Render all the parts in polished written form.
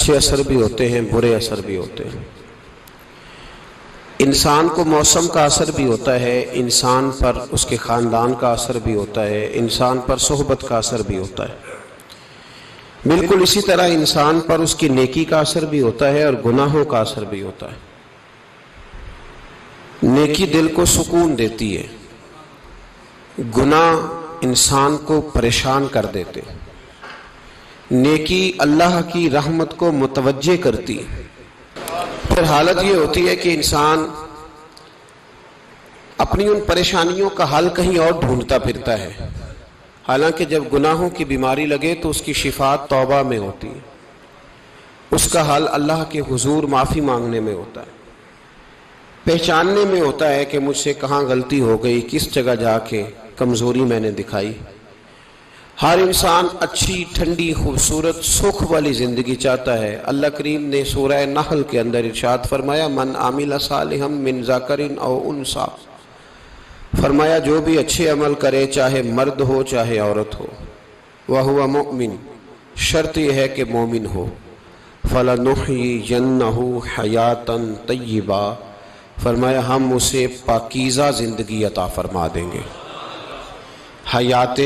اچھے اثر بھی ہوتے ہیں، برے اثر بھی ہوتے ہیں۔ انسان کو موسم کا اثر بھی ہوتا ہے، انسان پر اس کے خاندان کا اثر بھی ہوتا ہے، انسان پر صحبت کا اثر بھی ہوتا ہے۔ بالکل اسی طرح انسان پر اس کی نیکی کا اثر بھی ہوتا ہے اور گناہوں کا اثر بھی ہوتا ہے۔ نیکی دل کو سکون دیتی ہے، گناہ انسان کو پریشان کر دیتے۔ نیکی اللہ کی رحمت کو متوجہ کرتی ہے۔ پھر حالت یہ ہوتی ہے کہ انسان اپنی ان پریشانیوں کا حل کہیں اور ڈھونڈتا پھرتا ہے، حالانکہ جب گناہوں کی بیماری لگے تو اس کی شفا توبہ میں ہوتی ہے، اس کا حل اللہ کے حضور معافی مانگنے میں ہوتا ہے، پہچاننے میں ہوتا ہے کہ مجھ سے کہاں غلطی ہو گئی، کس جگہ جا کے کمزوری میں نے دکھائی۔ ہر انسان اچھی، ٹھنڈی، خوبصورت، سکھ والی زندگی چاہتا ہے۔ اللہ کریم نے سورہ نحل کے اندر ارشاد فرمایا من عامل صالحا من ذکر او انثی، فرمایا جو بھی اچھے عمل کرے، چاہے مرد ہو چاہے عورت ہو، وہو مؤمن، شرط یہ ہے کہ مومن ہو، فلنحیینہ حیاتا طیبہ، فرمایا ہم اسے پاکیزہ زندگی عطا فرما دیں گے، حیات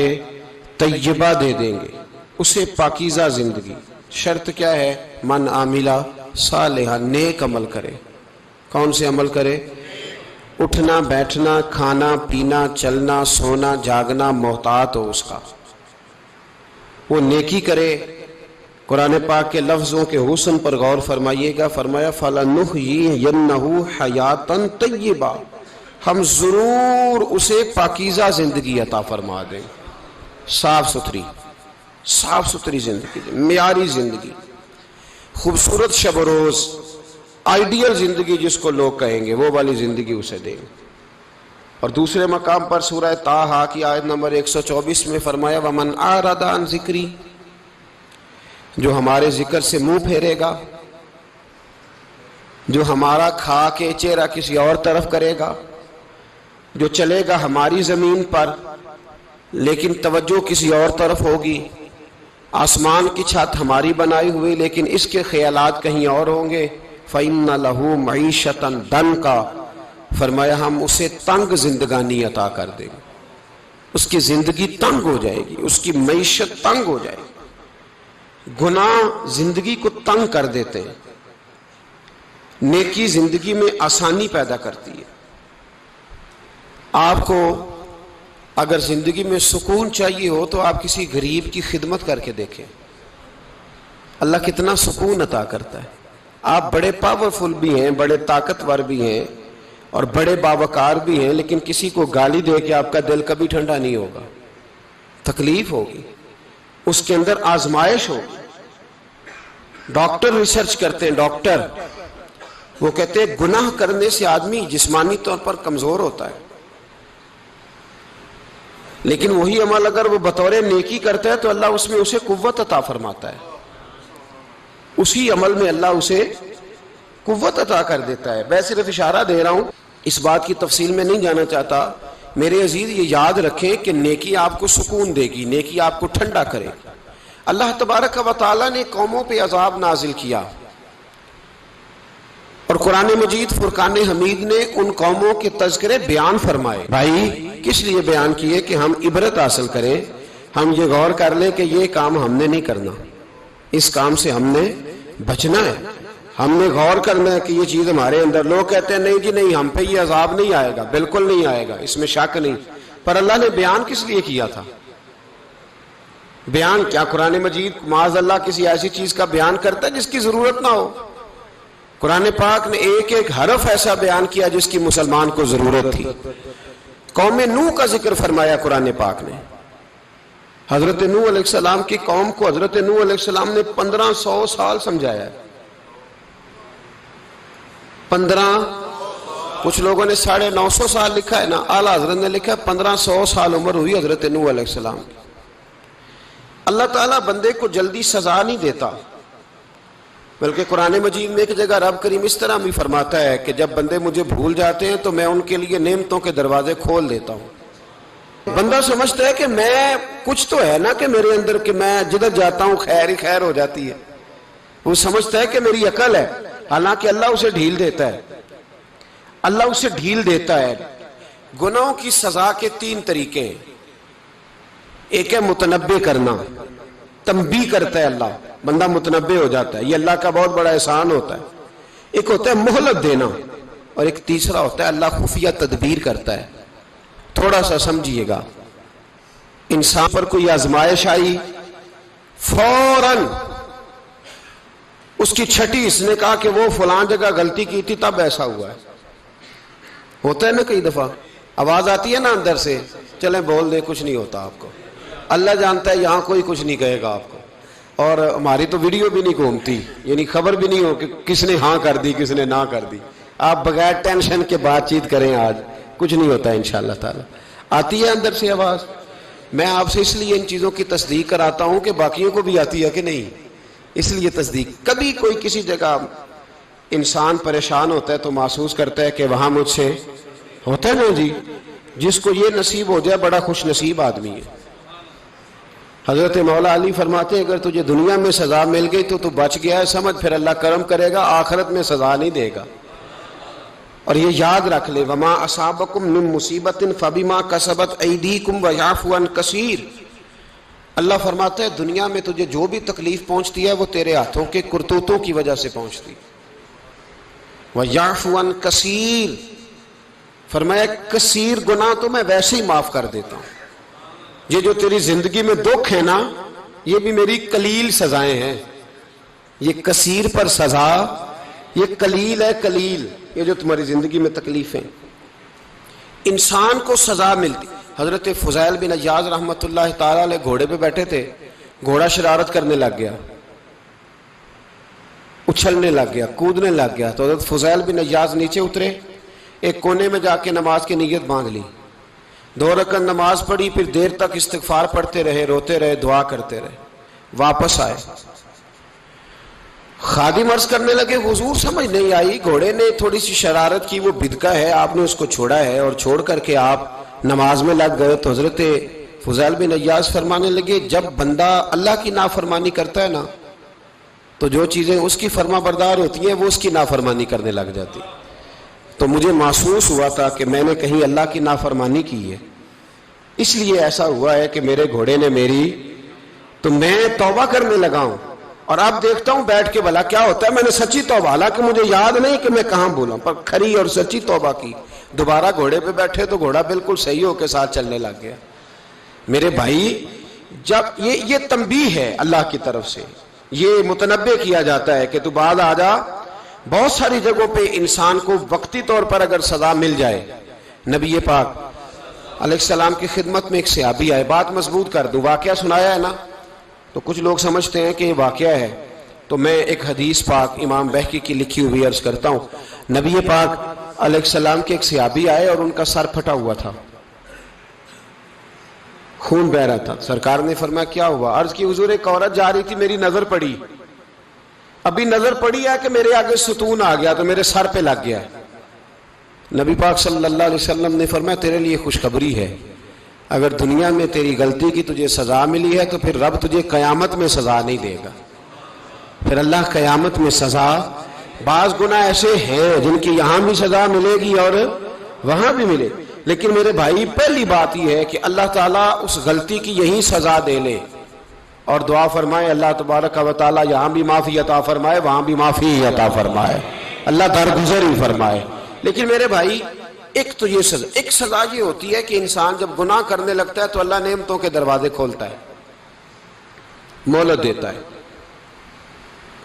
طیبہ دے دیں گے اسے، پاکیزہ زندگی۔ شرط کیا ہے؟ من عاملہ صالحا، نیک عمل کرے۔ کون سے عمل کرے؟ اٹھنا بیٹھنا، کھانا پینا، چلنا سونا جاگنا محتاط ہو اس کا، وہ نیکی کرے۔ قرآن پاک کے لفظوں کے حسن پر غور فرمائیے گا، فرمایا فَلَنُحْيِيَنَّهُ حَيَاتًا طَيِّبًا، ہم ضرور اسے پاکیزہ زندگی عطا فرما دیں، صاف ستھری زندگی، معیاری زندگی، خوبصورت شب و روز، آئیڈیل زندگی جس کو لوگ کہیں گے، وہ والی زندگی اسے دیں۔ اور دوسرے مقام پر سورہ طٰہٰ کی آیت نمبر 124 میں فرمایا وَمَنْ أَعْرَضَ عَنْ ذِكْرِی، جو ہمارے ذکر سے منہ پھیرے گا، جو ہمارا کھا کے چہرہ کسی اور طرف کرے گا، جو چلے گا ہماری زمین پر لیکن توجہ کسی اور طرف ہوگی، آسمان کی چھت ہماری بنائی ہوئی لیکن اس کے خیالات کہیں اور ہوں گے، فَإِنَّ لَهُ مَعِيشَةً ضَنْكًا، فرمایا ہم اسے تنگ زندگانی عطا کر دیں گے، اس کی زندگی تنگ ہو جائے گی، اس کی معیشت تنگ ہو جائے گی۔ گناہ زندگی کو تنگ کر دیتے ہیں، نیکی زندگی میں آسانی پیدا کرتی ہے۔ آپ کو اگر زندگی میں سکون چاہیے ہو تو آپ کسی غریب کی خدمت کر کے دیکھیں، اللہ کتنا سکون عطا کرتا ہے۔ آپ بڑے پاورفل بھی ہیں، بڑے طاقتور بھی ہیں اور بڑے باوقار بھی ہیں، لیکن کسی کو گالی دے کے آپ کا دل کبھی ٹھنڈا نہیں ہوگا، تکلیف ہوگی، اس کے اندر آزمائش ہوگی۔ ڈاکٹر ریسرچ کرتے ہیں، ڈاکٹر وہ کہتے ہیں گناہ کرنے سے آدمی جسمانی طور پر کمزور ہوتا ہے، لیکن وہی عمل اگر وہ بطور نیکی کرتا ہے تو اللہ اس میں اسے قوت عطا فرماتا ہے، اسی عمل میں اللہ اسے قوت عطا کر دیتا ہے۔ میں صرف اشارہ دے رہا ہوں، اس بات کی تفصیل میں نہیں جانا چاہتا۔ میرے عزیز یہ یاد رکھیں کہ نیکی آپ کو سکون دے گی، نیکی آپ کو ٹھنڈا کرے گی۔ اللہ تبارک و تعالیٰ نے قوموں پہ عذاب نازل کیا اور قرآن مجید فرقان حمید نے ان قوموں کے تذکرے بیان فرمائے۔ بھائی کس لیے بیان کیے؟ کہ ہم عبرت حاصل کریں، ہم یہ غور کر لیں کہ یہ کام ہم نے نہیں کرنا، اس کام سے ہم نے بچنا ہے، ہم نے غور کرنا ہے کہ یہ چیز ہمارے اندر۔ لوگ کہتے ہیں نہیں جی نہیں، ہم پہ یہ عذاب نہیں آئے گا، بالکل نہیں آئے گا، اس میں شک نہیں۔ پر اللہ نے بیان کس لیے کیا تھا؟ بیان کیا قرآن مجید معاذ اللہ کسی ایسی چیز کا بیان کرتا ہے جس کی ضرورت نہ ہو؟ قرآن پاک نے ایک ایک حرف ایسا بیان کیا جس کی مسلمان کو ضرورت تھی۔ قوم نوح کا ذکر فرمایا قرآن پاک نے، حضرت نوح علیہ السلام کی قوم کو حضرت نوح علیہ السلام نے 1500 سال سمجھایا ہے۔ 15، کچھ لوگوں نے 950 سال لکھا ہے نا، اعلیٰ حضرت نے لکھا ہے 1500 سال عمر ہوئی حضرت نوح علیہ السلام کی۔ اللہ تعالیٰ بندے کو جلدی سزا نہیں دیتا، بلکہ قرآن مجید میں ایک جگہ رب کریم اس طرح بھی فرماتا ہے کہ جب بندے مجھے بھول جاتے ہیں تو میں ان کے لیے نعمتوں کے دروازے کھول دیتا ہوں۔ بندہ سمجھتا ہے کہ میں کچھ تو ہے نا کہ میرے اندر، کہ میں جدھر جاتا ہوں خیر ہی خیر ہو جاتی ہے، وہ سمجھتا ہے کہ میری عقل ہے، حالانکہ اللہ اسے ڈھیل دیتا ہے، اللہ اسے ڈھیل دیتا ہے۔ گناہوں کی سزا کے 3 طریقے ہیں۔ ایک ہے متنبع کرنا، تنبیہ کرتا ہے اللہ، بندہ متنبع ہو جاتا ہے، یہ اللہ کا بہت بڑا احسان ہوتا ہے۔ ایک ہوتا ہے مہلت دینا، اور ایک تیسرا ہوتا ہے اللہ خفیہ تدبیر کرتا ہے۔ تھوڑا سا سمجھیے گا، انسان پر کوئی آزمائش آئی، فوراً اس کی چھٹی اس نے کہا کہ وہ فلاں جگہ غلطی کی تھی تب ایسا ہوا ہے۔ ہوتا ہے نا کئی دفعہ، آواز آتی ہے نا اندر سے، چلیں بول دیں کچھ نہیں ہوتا آپ کو، اللہ جانتا ہے یہاں کوئی کچھ نہیں کہے گا آپ کو، اور ہماری تو ویڈیو بھی نہیں گھومتی، یعنی خبر بھی نہیں ہو کہ کس نے ہاں کر دی کس نے نہ کر دی۔ آپ بغیر ٹینشن کے بات چیت کریں، آج کچھ نہیں ہوتا ہے انشاءاللہ تعالی۔ آتی ہے اندر سے آواز؟ میں آپ سے اس لیے ان چیزوں کی تصدیق کراتا ہوں کہ باقیوں کو بھی آتی ہے کہ نہیں، اس لیے تصدیق۔ کبھی کوئی کسی جگہ انسان پریشان ہوتا ہے تو محسوس کرتا ہے کہ وہاں مجھ سے ہوتا ہے نا جی، جس کو یہ نصیب ہو جائے بڑا خوش نصیب آدمی ہے۔ حضرت مولا علی فرماتے ہیں اگر تجھے دنیا میں سزا مل گئی تو بچ گیا ہے، سمجھ پھر اللہ کرم کرے گا، آخرت میں سزا نہیں دے گا۔ اور یہ یاد رکھ لے، وما اصابکم من مصیبت فبما کسبت ایدیکم ویعفو عن کثیر۔ اللہ فرماتا ہے دنیا میں تجھے جو بھی تکلیف پہنچتی ہے وہ تیرے ہاتھوں کے کرتوتوں کی وجہ سے پہنچتی، ویعفو عن کثیر، فرمایا کثیر گناہ تو میں ویسے ہی معاف کر دیتا ہوں۔ یہ جو تیری زندگی میں دکھ ہے نا، یہ بھی میری قلیل سزائیں ہیں۔ یہ کثیر پر سزا، یہ قلیل ہے، قلیل یہ جو تمہاری زندگی میں تکلیفیں۔ انسان کو سزا ملتی۔ حضرت فضیل بن عیاض رحمۃ اللہ تعالی علیہ گھوڑے پہ بیٹھے تھے، گھوڑا شرارت کرنے لگ گیا، اچھلنے لگ گیا، کودنے لگ گیا، تو حضرت فضیل بن عیاض نیچے اترے، ایک کونے میں جا کے نماز کی نیت باندھ لی، 2 رکعت نماز پڑھی، پھر دیر تک استغفار پڑھتے رہے، روتے رہے، دعا کرتے رہے، واپس آئے۔ خادم عرض کرنے لگے حضور سمجھ نہیں آئی، گھوڑے نے تھوڑی سی شرارت کی، وہ بدکا ہے، آپ نے اس کو چھوڑا ہے اور چھوڑ کر کے آپ نماز میں لگ گئے۔ تو حضرت فضیل بن عیاض فرمانے لگے جب بندہ اللہ کی نافرمانی کرتا ہے نا تو جو چیزیں اس کی فرما بردار ہوتی ہیں وہ اس کی نافرمانی کرنے لگ جاتی۔ تو مجھے محسوس ہوا تھا کہ میں نے کہیں اللہ کی نافرمانی کی ہے، اس لیے ایسا ہوا ہے کہ میرے گھوڑے نے میری، تو میں توبہ کرنے لگا ہوں، اور اب دیکھتا ہوں بیٹھ کے بھلا کیا ہوتا ہے۔ میں نے سچی توبہ، حالانکہ مجھے یاد نہیں کہ میں کہاں بولا، پر کھری اور سچی توبہ کی۔ دوبارہ گھوڑے پہ بیٹھے تو گھوڑا بالکل صحیح ہو کے ساتھ چلنے لگ گیا۔ میرے بھائی جب یہ تنبیہ ہے اللہ کی طرف سے، یہ متنبع کیا جاتا ہے کہ تو بعد آ جا۔ بہت ساری جگہوں پہ انسان کو وقتی طور پر اگر سزا مل جائے، نبی پاک علیہ السلام کی خدمت میں ایک صحابی آئے، بات مضبوط کر دوں، واقعہ سنایا ہے نا تو کچھ لوگ سمجھتے ہیں کہ یہ واقعہ ہے، تو میں ایک حدیث پاک امام بہقی کی لکھی ہوئی عرض کرتا ہوں۔ نبی پاک علیہ السلام کے ایک صحابی آئے اور ان کا سر پھٹا ہوا تھا، خون بہ رہا تھا۔ سرکار نے فرمایا کیا ہوا؟ عرض کی حضور ایک عورت جا رہی تھی، میری نظر پڑی، ابھی نظر پڑی ہے کہ میرے آگے ستون آ گیا تو میرے سر پہ لگ گیا۔ نبی پاک صلی اللہ علیہ وسلم نے فرمایا تیرے لیے خوشخبری ہے، اگر دنیا میں تیری غلطی کی تجھے سزا ملی ہے تو پھر رب تجھے قیامت میں سزا نہیں دے گا۔ پھر اللہ قیامت میں سزا، بعض گناہ ایسے ہیں جن کی یہاں بھی سزا ملے گی اور وہاں بھی ملے، لیکن میرے بھائی پہلی بات یہ ہے کہ اللہ تعالیٰ اس غلطی کی یہی سزا دے لے، اور دعا فرمائے اللہ تبارک و تعالیٰ یہاں بھی معافی عطا فرمائے، وہاں بھی معافی عطا فرمائے، اللہ درگزر ہی فرمائے۔ لیکن میرے بھائی ایک تو یہ سزا، ایک سزا یہ ہوتی ہے کہ انسان جب گناہ کرنے لگتا ہے تو اللہ نعمتوں کے دروازے کھولتا ہے، مہلت دیتا ہے۔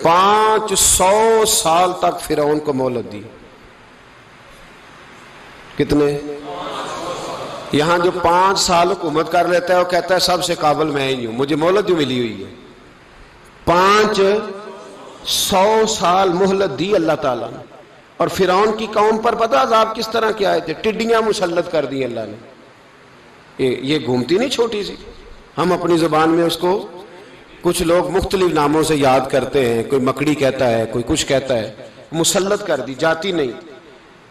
500 سال تک فرعون کو مہلت دی۔ کتنے؟ یہاں جو 5 سال حکومت کر لیتا ہے وہ کہتا ہے سب سے قابل میں ہی ہوں، مجھے مہلت جو ملی ہوئی ہے۔ 500 سال مہلت دی اللہ تعالیٰ نے، اور فرعون کی قوم پر پتہ عذاب کس طرح کیا ہے؟ ٹڈیاں مسلط کر دی اللہ نے۔ یہ گھومتی نہیں چھوٹی سی، ہم اپنی زبان میں اس کو کچھ لوگ مختلف ناموں سے یاد کرتے ہیں، کوئی مکڑی کہتا ہے، کوئی کچھ کہتا ہے، مسلط کر دی، جاتی نہیں۔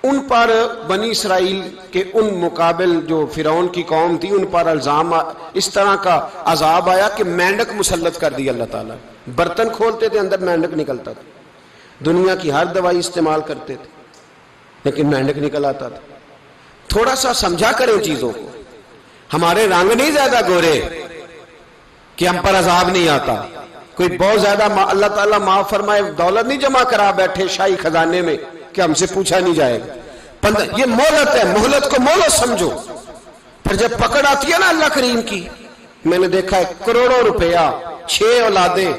ان پر بنی اسرائیل کے ان مقابل جو فرعون کی قوم تھی ان پر الزام اس طرح کا عذاب آیا کہ مینڈک مسلط کر دی اللہ تعالیٰ، برتن کھولتے تھے اندر مینڈک نکلتا تھا، دنیا کی ہر دوائی استعمال کرتے تھے لیکن مینڈک نکل آتا تھا۔ تھوڑا سا سمجھا کریں چیزوں کو، ہمارے رنگ نہیں زیادہ گورے کہ ہم پر عذاب نہیں آتا، کوئی بہت زیادہ اللہ تعالیٰ معاف فرمائے دولت نہیں جمع کرا بیٹھے شاہی خزانے میں کہ ہم سے پوچھا نہیں جائے گا۔ یہ مہلت ہے، مہلت کو مہلت سمجھو، پھر جب پکڑ آتی ہے نا اللہ کریم کی، میں نے دیکھا ہے کروڑوں روپیہ، 6 اولادیں،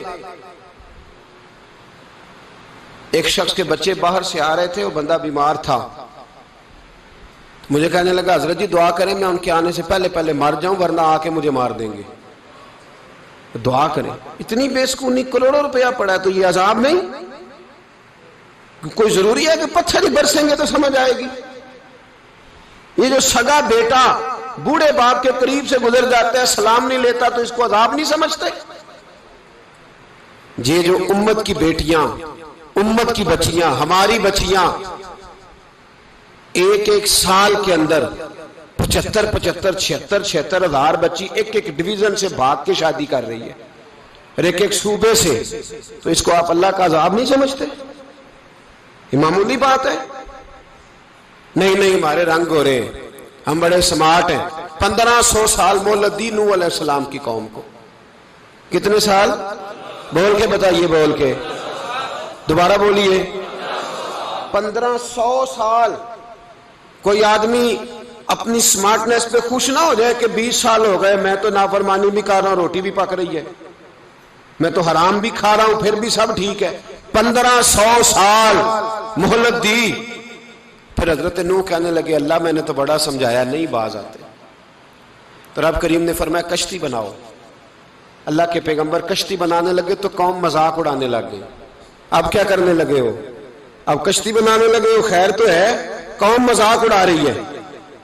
ایک شخص کے بچے باہر سے آ رہے تھے، وہ بندہ بیمار تھا، مجھے کہنے لگا حضرت جی دعا کریں میں ان کے آنے سے پہلے مر جاؤں ورنہ آ کے مجھے مار دیں گے، دعا کریں۔ اتنی بے سکونی، کروڑوں روپیہ پڑا ہے تو یہ عذاب نہیں؟ کوئی ضروری ہے کہ پتھر ہی برسیں گے تو سمجھ آئے گی؟ یہ جو سگا بیٹا بوڑھے باپ کے قریب سے گزر جاتا ہے سلام نہیں لیتا تو اس کو عذاب نہیں سمجھتے؟ یہ جو امت کی بیٹیاں، امت کی بچیاں، ہماری بچیاں ایک سال کے اندر 75 76 ہزار بچی ایک ڈویژن سے بھاگ کے شادی کر رہی ہے اور ایک صوبے سے، تو اس کو آپ اللہ کا عذاب نہیں سمجھتے؟ یہ معمولی بات ہے؟ نہیں ہمارے رنگ ہو رہے ہیں، ہم بڑے سمارٹ ہیں۔ 1500 سال مہلت دی نوح علیہ السلام کی قوم کو۔ کتنے سال؟ بول کے بتائیے، بول کے دوبارہ بولیے۔ 1500 سال۔ کوئی آدمی اپنی سمارٹنس پہ خوش نہ ہو جائے کہ 20 سال ہو گئے میں تو نافرمانی بھی کر رہا ہوں، روٹی بھی پک رہی ہے، میں تو حرام بھی کھا رہا ہوں پھر بھی سب ٹھیک ہے۔ 1500 سال مہلت دی، پھر حضرت نوح کہنے لگے اللہ میں نے تو بڑا سمجھایا نہیں باز آتے، تو رب کریم نے فرمایا کشتی بناؤ۔ اللہ کے پیغمبر کشتی بنانے لگے تو قوم مذاق اڑانے لگ گئی۔ اب کیا کرنے لگے ہو؟ اب کشتی بنانے لگے ہو، خیر تو ہے، قوم مذاق اڑا رہی ہے۔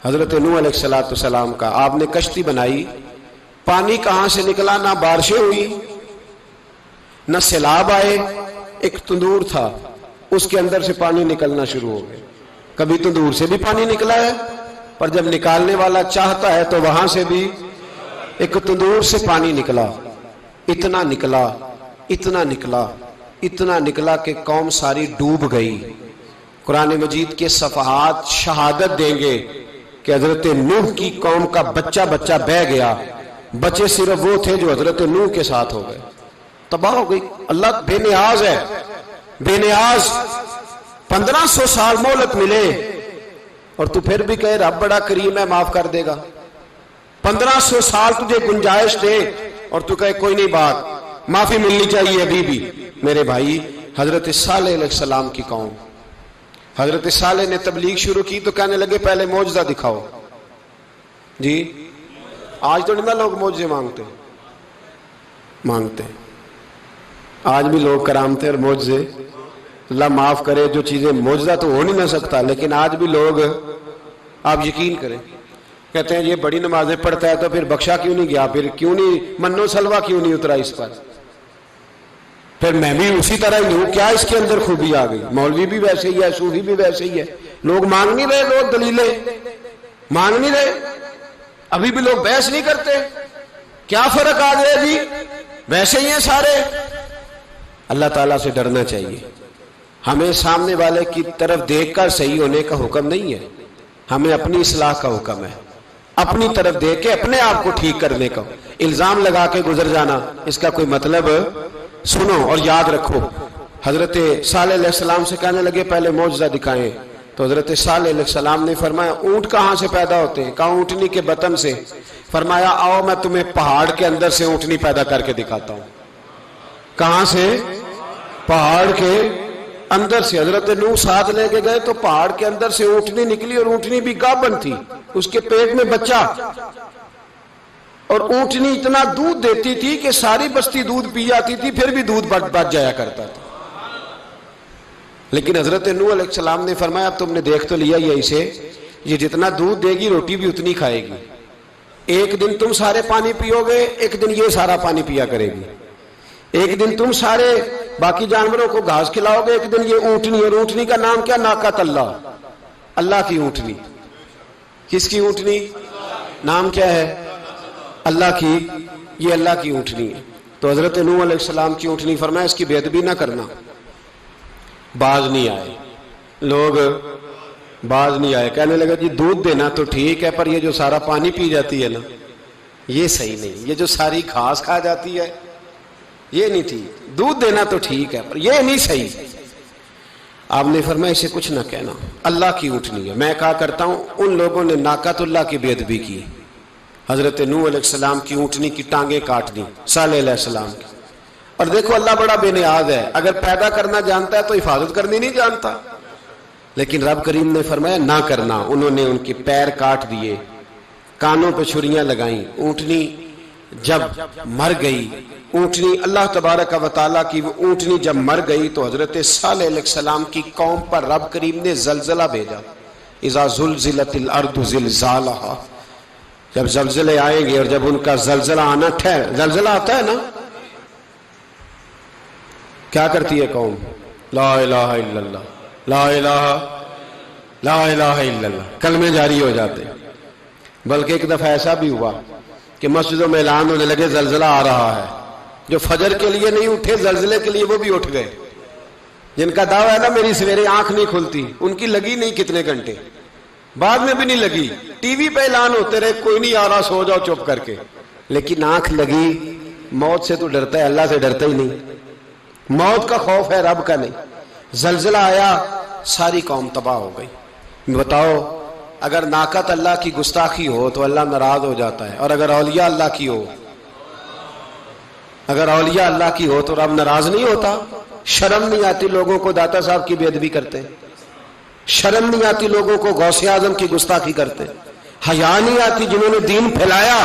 حضرت نوح علیہ السلام کا آپ نے کشتی بنائی، پانی کہاں سے نکلا؟ نہ بارشیں ہوئی نہ سیلاب آئے، ایک تندور تھا اس کے اندر سے پانی نکلنا شروع ہو گیا۔ کبھی تندور سے بھی پانی نکلا ہے، پر جب نکالنے والا چاہتا ہے تو وہاں سے بھی ایک تندور سے پانی نکلا، اتنا نکلا اتنا نکلا اتنا نکلا کہ قوم ساری ڈوب گئی۔ قرآن مجید کے صفحات شہادت دیں گے کہ حضرت نوح کی قوم کا بچہ بہ گیا، بچے صرف وہ تھے جو حضرت نوح کے ساتھ ہو گئے، تباہ ہو گئی۔ اللہ بے نیاز ہے، بے نیاز۔ 1500 سال مہلت ملے اور تو پھر بھی کہے رب بڑا کریم ہے معاف کر دے گا۔ 1500 سال تجھے گنجائش دے اور تو کہے کوئی نہیں، بات معافی ملنی چاہیے ابھی بھی۔ میرے بھائی، حضرت صالح علیہ السلام کی قوم، حضرت صالح نے تبلیغ شروع کی تو کہنے لگے پہلے معجزہ دکھاؤ۔ جی آج تو نہیں لوگ معجزے مانگتے، آج بھی لوگ کرامتے اور معجزے، اللہ معاف کرے، جو چیزیں معجزہ تو ہو نہیں نہ سکتا، لیکن آج بھی لوگ، آپ یقین کریں، کہتے ہیں یہ بڑی نمازیں پڑھتا ہے تو پھر بخشا کیوں نہیں گیا، پھر کیوں نہیں منو سلوا کیوں نہیں اترا اس پر، پھر میں بھی اسی طرح ہی ہوں، کیا اس کے اندر خوبی آ گئی؟ مولوی بھی ویسے ہی ہے، صوفی بھی ویسے ہی ہے، لوگ مانگ نہیں رہے، لوگ دلیلیں مانگ نہیں رہے، ابھی بھی لوگ بحث نہیں کرتے، کیا فرق آ گیا جی؟ ویسے ہی ہیں سارے۔ اللہ تعالیٰ سے ڈرنا چاہیے، ہمیں سامنے والے کی طرف دیکھ کر صحیح ہونے کا حکم نہیں ہے، ہمیں اپنی اصلاح کا حکم ہے، اپنی طرف دیکھ کے اپنے آپ کو ٹھیک کرنے کا۔ الزام لگا کے گزر جانا اس کا کوئی مطلب، سنو اور یاد رکھو۔ حضرت صالح علیہ السلام سے کہنے لگے پہلے معجزہ دکھائیں، تو حضرت صالح علیہ السلام نے فرمایا اونٹ کہاں سے پیدا ہوتے ہیں؟ کہا اونٹنی کے بطن سے۔ فرمایا آؤ میں تمہیں پہاڑ کے اندر سے اونٹنی پیدا کر کے دکھاتا ہوں۔ کہاں سے؟ پہاڑ کے اندر سے۔ حضرت نوح ساتھ لے کے گئے تو پہاڑ کے اندر سے اونٹنی نکلی، اور اونٹنی بھی گابن تھی، اس کے پیٹ میں بچہ، اور اونٹنی اتنا دودھ دیتی تھی کہ ساری بستی دودھ پی جاتی تھی، پھر بھی دودھ بچ جایا کرتا تھا۔ لیکن حضرت نوح علیہ السلام نے فرمایا اب تم نے دیکھ تو لیا یہ اسے، یہ جتنا دودھ دے گی روٹی بھی اتنی کھائے گی، ایک دن تم سارے پانی پیو گے، ایک دن یہ سارا پانی پیا کرے گی، ایک دن تم سارے باقی جانوروں کو گھاس کھلاؤ گے، ایک دن یہ اونٹنی، اور اونٹنی کا نام کیا؟ ناقۃ اللہ، اللہ کی اونٹنی۔ کس کی اونٹنی؟ نام کیا ہے؟ اللہ کی، یہ اللہ کی اونٹنی ہے۔ تو حضرت نوح علیہ السلام کی اونٹنی فرمایا اس کی بے ادبی نہ کرنا. باز نہیں آئے لوگ، باز نہیں آئے. کہنے لگا جی دودھ دینا تو ٹھیک ہے، پر یہ جو سارا پانی پی جاتی ہے نا یہ صحیح نہیں. یہ جو ساری گھاس کھا جاتی ہے یہ نہیں ٹھیک. دودھ دینا تو ٹھیک ہے پر یہ نہیں صحیح. آپ نے فرمایا اسے کچھ نہ کہنا، اللہ کی اونٹنی ہے. میں کہا کرتا ہوں ان لوگوں نے ناقۃ اللہ کی بے ادبی کی. حضرت نوح علیہ السلام کی اونٹنی کی ٹانگیں کاٹ دی، صالح علیہ السلام کی. اور دیکھو اللہ بڑا بے نیاز ہے، اگر پیدا کرنا جانتا ہے تو حفاظت کرنی نہیں جانتا. لیکن رب کریم نے فرمایا نہ کرنا. انہوں نے ان کے پیر کاٹ دیے، کانوں پہ چھریاں لگائیں. اونٹنی جب مر گئی، اونٹنی اللہ تبارک و تعالیٰ کی وہ اونٹنی جب مر گئی تو حضرت صالح علیہ السلام کی قوم پر رب کریم نے زلزلہ بھیجا. اذا زلزلت الارض زلزالہا، جب زلزلے آئیں گے اور جب ان کا زلزلہ آنا زلزلہ آتا ہے نا، کیا کرتی ہے قوم؟ لا الہ الا اللہ، لا الہ الا اللہ، کلمے جاری ہو جاتے. بلکہ ایک دفعہ ایسا بھی ہوا کہ مسجدوں میں اعلان ہونے لگے زلزلہ آ رہا ہے. جو فجر کے لیے نہیں اٹھے زلزلے کے لیے وہ بھی اٹھ گئے. جن کا دعویٰ ہے نا میری سویرے آنکھ نہیں کھلتی، ان کی لگی نہیں کتنے گھنٹے، بعد میں بھی نہیں لگی. ٹی وی پہ اعلان ہوتے رہے کوئی نہیں آ رہا، سو جاؤ چپ کر کے. لیکن آنکھ لگی. موت سے تو ڈرتا ہے، اللہ سے ڈرتا ہی نہیں. موت کا خوف ہے، رب کا نہیں. زلزلہ آیا، ساری قوم تباہ ہو گئی. بتاؤ اگر ناقت اللہ کی گستاخی ہو تو اللہ ناراض ہو جاتا ہے، اور اگر اولیاء اللہ کی ہو، اگر اولیاء اللہ کی ہو تو رب ناراض نہیں ہوتا. شرم نہیں آتی لوگوں کو داتا صاحب کی بے ادبی کرتے، شرم نہیں آتی لوگوں کو غوث اعظم کی گستاخی کرتے، حیا نہیں آتی جنہوں نے دین پھیلایا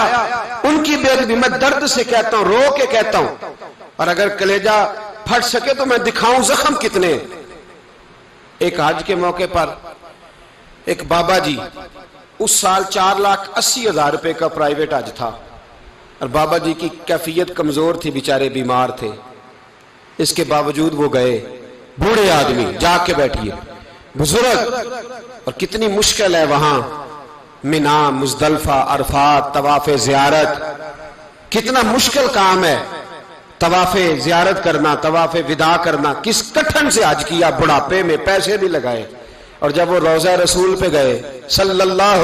ان کی بے ادبی. میں درد سے کہتا ہوں، رو کے کہتا ہوں، اور اگر کلیجہ پھٹ سکے تو میں دکھاؤں زخم کتنے. ایک حج کے موقع پر ایک بابا جی، اس سال 4,80,000 روپے کا پرائیویٹ حج تھا، اور بابا جی کی کیفیت کمزور تھی، بیچارے بیمار تھے. اس کے باوجود وہ گئے. بوڑھے آدمی جا کے بیٹھیے، بزرگ، اور کتنی مشکل ہے وہاں منا، مزدلفہ، عرفات، طواف زیارت، کتنا مشکل کام ہے طواف زیارت کرنا، طواف وداع کرنا. کس کٹھن سے حج کیا، بڑھاپے میں پیسے بھی لگائے. اور جب وہ روضہ رسول پہ گئے صلی اللہ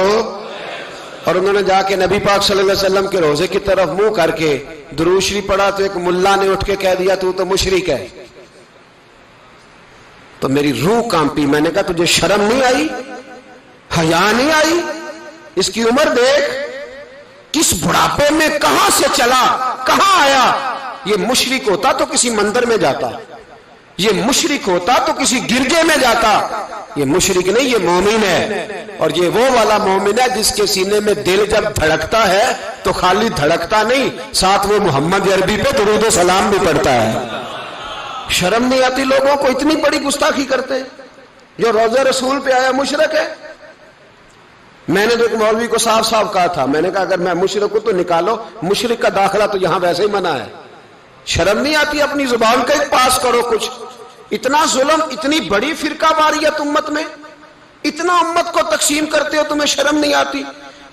اور انہوں نے جا کے نبی پاک صلی اللہ علیہ وسلم کے روزے کی طرف منہ کر کے درود شریف پڑھا تو ایک ملا نے اٹھ کے کہہ دیا تو مشرک ہے. تو میری روح کانپی. میں نے کہا تجھے شرم نہیں آئی، حیا نہیں آئی؟ اس کی عمر دیکھ، کس بڑھاپے میں کہاں سے چلا، کہاں آیا. یہ مشرک ہوتا تو کسی مندر میں جاتا، یہ مشرک ہوتا تو کسی گرجے میں جاتا. یہ مشرک نہیں، یہ مومن ہے. اور یہ وہ والا مومن ہے جس کے سینے میں دل جب دھڑکتا ہے تو خالی دھڑکتا نہیں، ساتھ وہ محمد عربی پہ درود و سلام بھی پڑھتا ہے. شرم نہیں آتی لوگوں کو؟ اتنی بڑی گستاخی کرتے ہیں. جو روضہ رسول پہ آیا مشرک ہے. میں نے تو ایک مولوی کو صاف صاف کہا تھا، میں نے کہا اگر میں مشرک ہوں تو نکالو، مشرک کا داخلہ تو یہاں ویسے ہی منع ہے. شرم نہیں آتی؟ اپنی زبان کا ایک پاس کرو کچھ. اتنا ظلم، اتنی بڑی فرقہ واریت امت میں، اتنا امت کو تقسیم کرتے ہو، تمہیں شرم نہیں آتی؟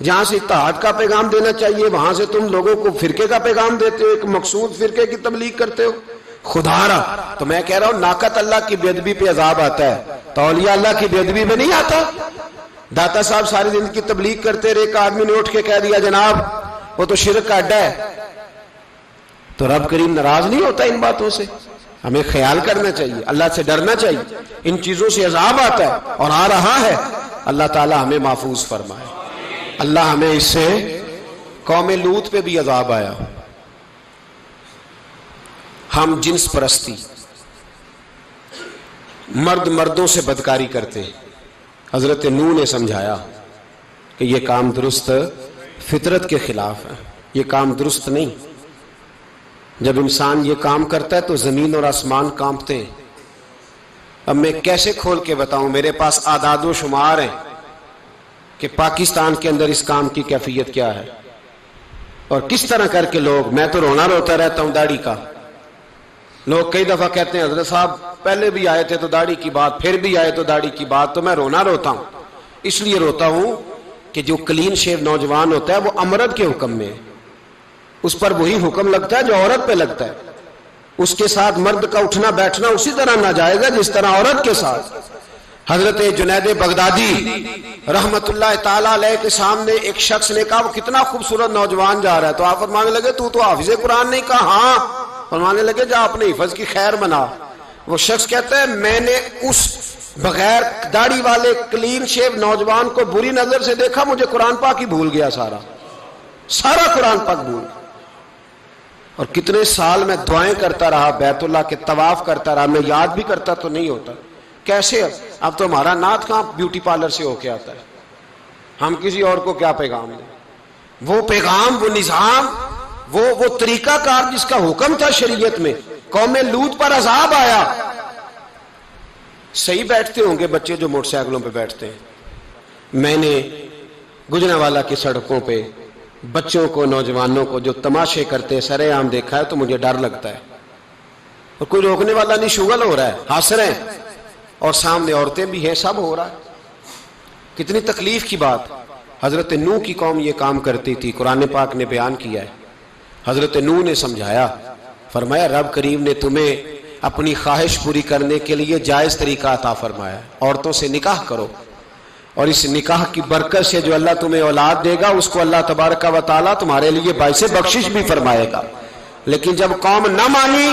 جہاں سے اتحاد کا پیغام دینا چاہیے وہاں سے تم لوگوں کو فرقے کا پیغام دیتے ہو، ایک مقصود فرقے کی تبلیغ کرتے ہو. خدا را تو میں کہہ رہا ہوں ناقت اللہ کی بے ادبی پہ عذاب آتا ہے تو اولیاء اللہ کی بے ادبی پہ نہیں آتا. داتا صاحب ساری زندگی تبلیغ کرتے رہے، ایک آدمی نے اٹھ کے کہہ دیا جناب وہ تو شرک کا اڈا ہے، تو رب کریم ناراض نہیں ہوتا ان باتوں سے؟ ہمیں خیال کرنا چاہیے، اللہ سے ڈرنا چاہیے. ان چیزوں سے عذاب آتا ہے اور آ رہا ہے. اللہ تعالی ہمیں محفوظ فرمائے. اللہ ہمیں اس سے، قوم لوط پہ بھی عذاب آیا. ہم جنس پرستی، مرد مردوں سے بدکاری کرتے ہیں. حضرت نوح نے سمجھایا کہ یہ کام درست فطرت کے خلاف ہے، یہ کام درست نہیں. جب انسان یہ کام کرتا ہے تو زمین اور آسمان کانپتے ہیں. اب میں کیسے کھول کے بتاؤں، میرے پاس اعداد و شمار ہیں کہ پاکستان کے اندر اس کام کی کیفیت کیا ہے اور کس طرح کر کے لوگ، میں تو رونا روتا رہتا ہوں داڑھی کا. لوگ کئی دفعہ کہتے ہیں حضرت صاحب پہلے بھی آئے تھے تو داڑھی کی بات، پھر بھی آئے تو داڑھی کی بات. تو میں رونا روتا ہوں، اس لیے روتا ہوں کہ جو کلین شیو نوجوان ہوتا ہے وہ امرد کے حکم میں ہے، اس پر وہی حکم لگتا ہے جو عورت پہ لگتا ہے. اس کے ساتھ مرد کا اٹھنا بیٹھنا اسی طرح ناجائز ہے جس طرح عورت کے ساتھ. حضرت جنید بغدادی رحمت اللہ تعالیٰ علیہ کے سامنے ایک شخص نے کہا وہ کتنا خوبصورت نوجوان جا رہا ہے, تو آپ فرمانے لگے تو حافظ قرآن نہیں؟ کہا ہاں. فرمانے لگے جا اپنے حفظ کی خیر بنا. وہ شخص کہتا ہے میں نے اس بغیر داڑھی والے کلین شیو نوجوان کو بری نظر سے دیکھا, مجھے قرآن پاک ہی بھول گیا, سارا قرآن پاک بھول گیا. اور کتنے سال میں دعائیں کرتا رہا, بیت اللہ کے طواف کرتا رہا, میں یاد بھی کرتا تو نہیں ہوتا. کیسے اب تو ہمارا نعت کہاں بیوٹی پارلر سے ہو کے آتا ہے, ہم کسی اور کو کیا پیغام دیں. وہ پیغام, وہ نظام, وہ طریقہ کار جس کا حکم تھا شریعت میں. قوم لوط پر عذاب آیا. صحیح بیٹھتے ہوں گے بچے جو موٹر سائیکلوں پہ بیٹھتے ہیں. میں نے گجرانوالہ کی سڑکوں پہ بچوں کو, نوجوانوں کو جو تماشے کرتے سرے عام دیکھا ہے تو مجھے ڈر لگتا ہے. اور کوئی روکنے والا نہیں, شغل ہو رہا ہے, ہنس رہے ہیں, اور سامنے عورتیں بھی ہیں, سب ہو رہا ہے. کتنی تکلیف کی بات. حضرت نوح کی قوم یہ کام کرتی تھی, قرآن پاک نے بیان کیا ہے. حضرت نوح نے سمجھایا, فرمایا رب کریم نے تمہیں اپنی خواہش پوری کرنے کے لیے جائز طریقہ عطا فرمایا, عورتوں سے نکاح کرو, اور اس نکاح کی برکت سے جو اللہ تمہیں اولاد دے گا اس کو اللہ تبارک و تعالیٰ تمہارے لیے باعث بخشش بھی فرمائے گا. لیکن جب قوم نہ مانی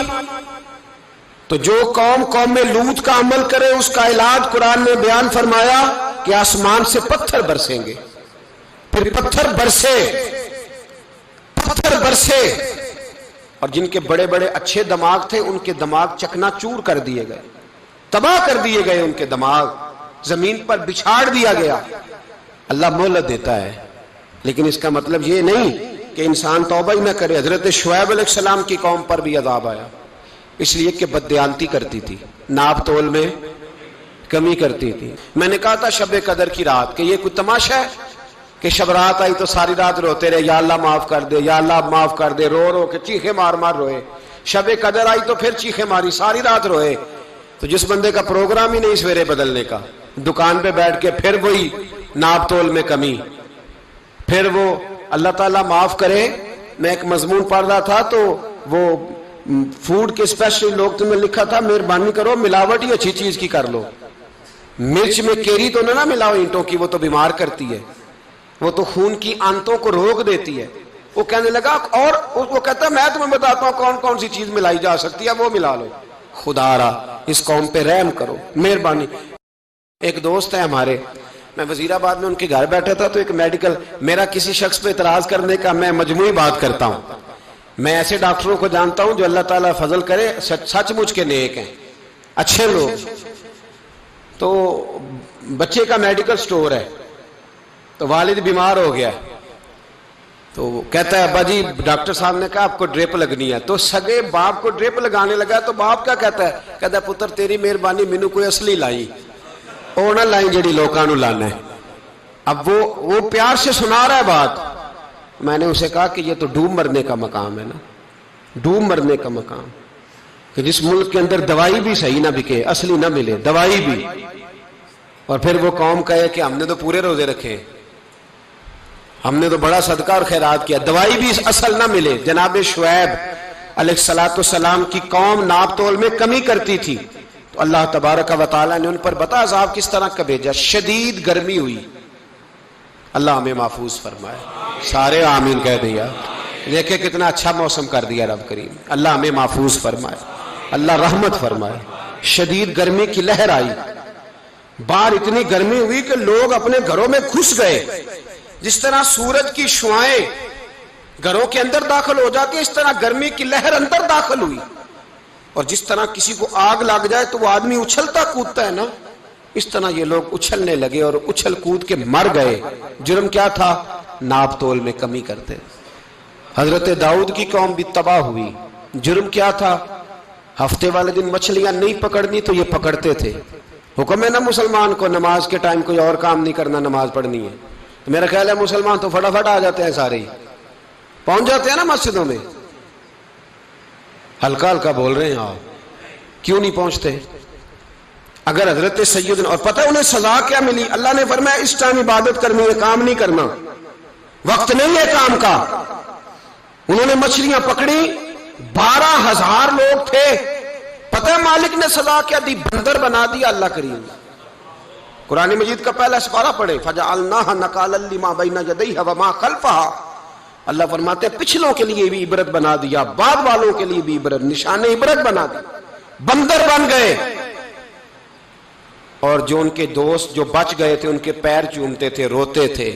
تو جو قوم میں لوط کا عمل کرے اس کا علاج قرآن نے بیان فرمایا کہ آسمان سے پتھر برسیں گے. پھر پتھر برسے اور جن کے بڑے بڑے اچھے دماغ تھے ان کے دماغ چکنا چور کر دیے گئے, تباہ کر دیے گئے, ان کے دماغ زمین پر بچھاڑ دیا گیا. اللہ مہلت دیتا ہے, لیکن اس کا مطلب یہ نہیں کہ انسان توبہ ہی نہ کرے. حضرت شعیب علیہ السلام کی قوم پر بھی عذاب آیا, اس لیے کہ بددیانتی کرتی تھی, ناپ تول میں کمی کرتی تھی. میں نے کہا تھا شب قدر کی رات کہ یہ کوئی تماشا ہے کہ شب رات آئی تو ساری رات روتے رہے, یا اللہ معاف کر دے, یا اللہ معاف کر دے, رو رو کے چیخے مار مار روئے. شب قدر آئی تو پھر چیخے ماری, ساری رات روئے. تو جس بندے کا پروگرام ہی نہیں سویرے بدلنے کا, دکان پہ بیٹھ کے پھر وہی ناپ تول میں کمی, پھر وہ اللہ تعالیٰ معاف کرے. میں ایک مضمون پڑھ رہا تھا تو وہ فوڈ کے اسپیشل لوگ تمہیں لکھا تھا مہربانی کرو ملاوٹ ہی اچھی چیز کی کر لو, مرچ میں کیری تو نہ ملاؤ اینٹوں کی, وہ تو بیمار کرتی ہے, وہ تو خون کی آنتوں کو روک دیتی ہے. وہ کہنے لگا, اور وہ کہتا ہے میں تمہیں بتاتا ہوں کون کون سی چیز ملائی جا سکتی ہے, وہ ملا لو. خدا را اس قوم پہ رحم کرو, مہربانی. ایک دوست ہے ہمارے, میں وزیر آباد میں ان کے گھر بیٹھا تھا تو ایک میڈیکل, میرا کسی شخص پہ اعتراض کرنے کا میں مجموعی بات کرتا ہوں. میں ایسے ڈاکٹروں کو جانتا ہوں جو اللہ تعالیٰ فضل کرے سچ مچ کے نیک ہیں, اچھے لوگ. تو بچے کا میڈیکل سٹور ہے, تو والد بیمار ہو گیا, تو کہتا ہے ابا جی ڈاکٹر صاحب نے کہا آپ کو ڈرپ لگنی ہے. تو سگے باپ کو ڈرپ لگانے لگا, تو باپ کیا کہتا ہے پتر تیری مہربانی مینو کوئی اصلی لائی, وہ نہ لائیں جڑی لوکاں نو لانا ہے. اب وہ پیار سے سنا رہا ہے بات. میں نے اسے کہا کہ یہ تو ڈوب مرنے کا مقام ہے نا, ڈوب مرنے کا مقام, کہ جس ملک کے اندر دوائی بھی صحیح نہ بکے, اصلی نہ ملے دوائی بھی, اور پھر وہ قوم کہے کہ ہم نے تو پورے روزے رکھے, ہم نے تو بڑا صدقہ اور خیرات کیا, دوائی بھی اصل نہ ملے. جناب شعیب علیہ السلام کی قوم ناپ تول میں کمی کرتی تھی, تو اللہ تبارک و تعالیٰ نے ان پر بتا عذاب کس طرح کا بھیجا. شدید گرمی ہوئی, اللہ ہمیں محفوظ فرمائے. سارے آمین کہہ دیا. دیکھیں کتنا اچھا موسم کر دیا رب کریم, اللہ ہمیں محفوظ فرمائے, اللہ رحمت فرمائے. شدید گرمی کی لہر آئی, باہر اتنی گرمی ہوئی کہ لوگ اپنے گھروں میں گھس گئے. جس طرح سورج کی شعائیں گھروں کے اندر داخل ہو جاتی, اس طرح گرمی کی لہر اندر داخل ہوئی. اور جس طرح کسی کو آگ لگ جائے تو وہ آدمی اچھلتا کودتا ہے نا, اس طرح یہ لوگ اچھلنے لگے اور اچھل کود کے مر گئے. جرم کیا تھا؟ ناپ تول میں کمی کرتے. حضرت داؤد کی قوم بھی تباہ ہوئی. جرم کیا تھا؟ ہفتے والے دن مچھلیاں نہیں پکڑنی تو یہ پکڑتے تھے. حکم ہے نا مسلمان کو نماز کے ٹائم کوئی اور کام نہیں کرنا, نماز پڑھنی ہے. تو میرا خیال ہے مسلمان تو فٹافٹ آ جاتے ہیں, سارے ہی پہنچ جاتے ہیں نا مسجدوں میں. ہلکا ہلکا بول رہے ہیں آپ, کیوں نہیں پہنچتے؟ اگر حضرت سیدنا, اور پتہ انہیں سزا کیا ملی؟ اللہ نے فرمایا اس ٹائم عبادت کرنی ہے, کام نہیں کرنا, وقت نہیں ہے کام کا. انہوں نے مچھلیاں پکڑی، 12,000 لوگ تھے، پتہ ہے مالک نے سزا کیا دی؟ بندر بنا دیا اللہ کریم نے۔ قرآن مجید کا پہلا سپارہ پڑھے، فَجَعَلْنَاهَا نَكَالًا لِمَا بَيْنَ يَدَيْهَا وَمَا خَلْفَهَا، اللہ فرماتے ہیں پچھلوں کے لیے بھی عبرت بنا دیا، بعد والوں کے لیے بھی عبرت، نشان عبرت بنا دی۔ بندر بن گئے، اور جو ان کے دوست جو بچ گئے تھے ان کے پیر چومتے تھے، روتے تھے۔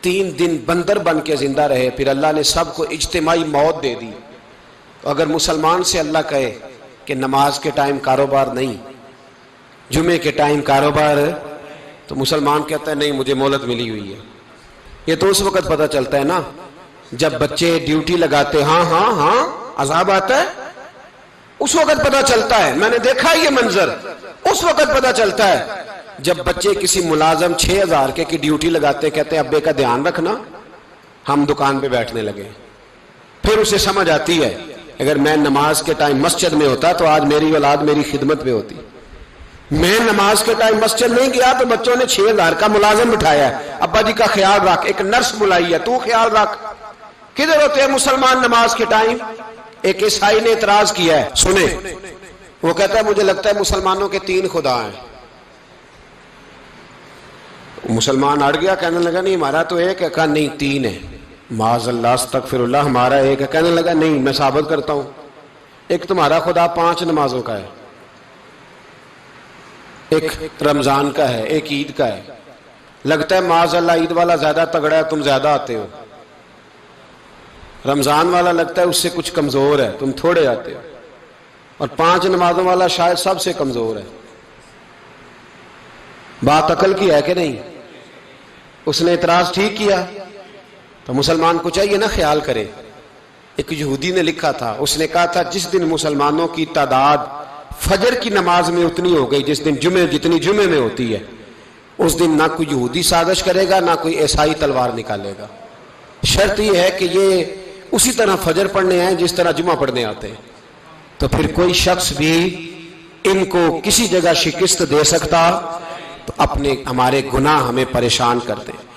3 دن بندر بن کے زندہ رہے، پھر اللہ نے سب کو اجتماعی موت دے دی۔ اگر مسلمان سے اللہ کہے کہ نماز کے ٹائم کاروبار نہیں، جمعے کے ٹائم کاروبار، تو مسلمان کہتا ہے نہیں مجھے مہلت ملی ہوئی ہے۔ یہ تو اس وقت پتہ چلتا ہے نا جب بچے ڈیوٹی لگاتے، ہاں ہاں ہاں عذاب آتا ہے، اس وقت پتہ چلتا ہے۔ میں نے دیکھا یہ منظر، اس وقت پتہ چلتا ہے جب بچے کسی ملازم 6,000 کی ڈیوٹی لگاتے، کہتے ہیں ابے کا دھیان رکھنا، ہم دکان پہ بیٹھنے لگے۔ پھر اسے سمجھ آتی ہے اگر میں نماز کے ٹائم مسجد میں ہوتا تو آج میری اولاد میری خدمت پہ ہوتی۔ میں نماز کے ٹائم مسجد نہیں گیا تو بچوں نے 6,000 کا ملازم بٹھایا ہے، ابا جی کا خیال رکھ، ایک نرس بلائی ہے تو خیال رکھ۔ کدھر ہوتے ہیں مسلمان نماز کے ٹائم؟ ایک عیسائی نے اعتراض کیا ہے، سنیں، وہ کہتا ہے مجھے لگتا ہے مسلمانوں کے 3 خدا ہیں۔ مسلمان اڑ گیا، کہنے لگا نہیں ہمارا تو ایک ہے، کہا نہیں 3 ہے، معاذ اللہ استغفر اللہ، ہمارا ایک ہے۔ کہنے لگا نہیں میں ثابت کرتا ہوں، ایک تمہارا خدا 5 نمازوں کا ہے، ایک رمضان کا ہے، ایک عید کا ہے۔ لگتا ہے معاذ اللہ عید والا زیادہ تگڑا ہے، تم زیادہ آتے ہو۔ رمضان والا لگتا ہے اس سے کچھ کمزور ہے، تم تھوڑے آتے ہو۔ اور 5 نمازوں والا شاید سب سے کمزور ہے۔ بات عقل کی ہے کہ نہیں؟ اس نے اعتراض ٹھیک کیا تو مسلمان کو چاہیے نا خیال کرے۔ ایک یہودی نے لکھا تھا، اس نے کہا تھا جس دن مسلمانوں کی تعداد فجر کی نماز میں اتنی ہو گئی جس دن جتنی جمعے میں ہوتی ہے، اس دن نہ کوئی یہودی سازش کرے گا نہ کوئی عیسائی تلوار نکالے گا۔ شرط یہ ہے کہ یہ اسی طرح فجر پڑھنے آئیں جس طرح جمعہ پڑھنے آتے ہیں، تو پھر کوئی شخص بھی ان کو کسی جگہ شکست دے سکتا تو ہمارے گناہ ہمیں پریشان کرتے ہیں۔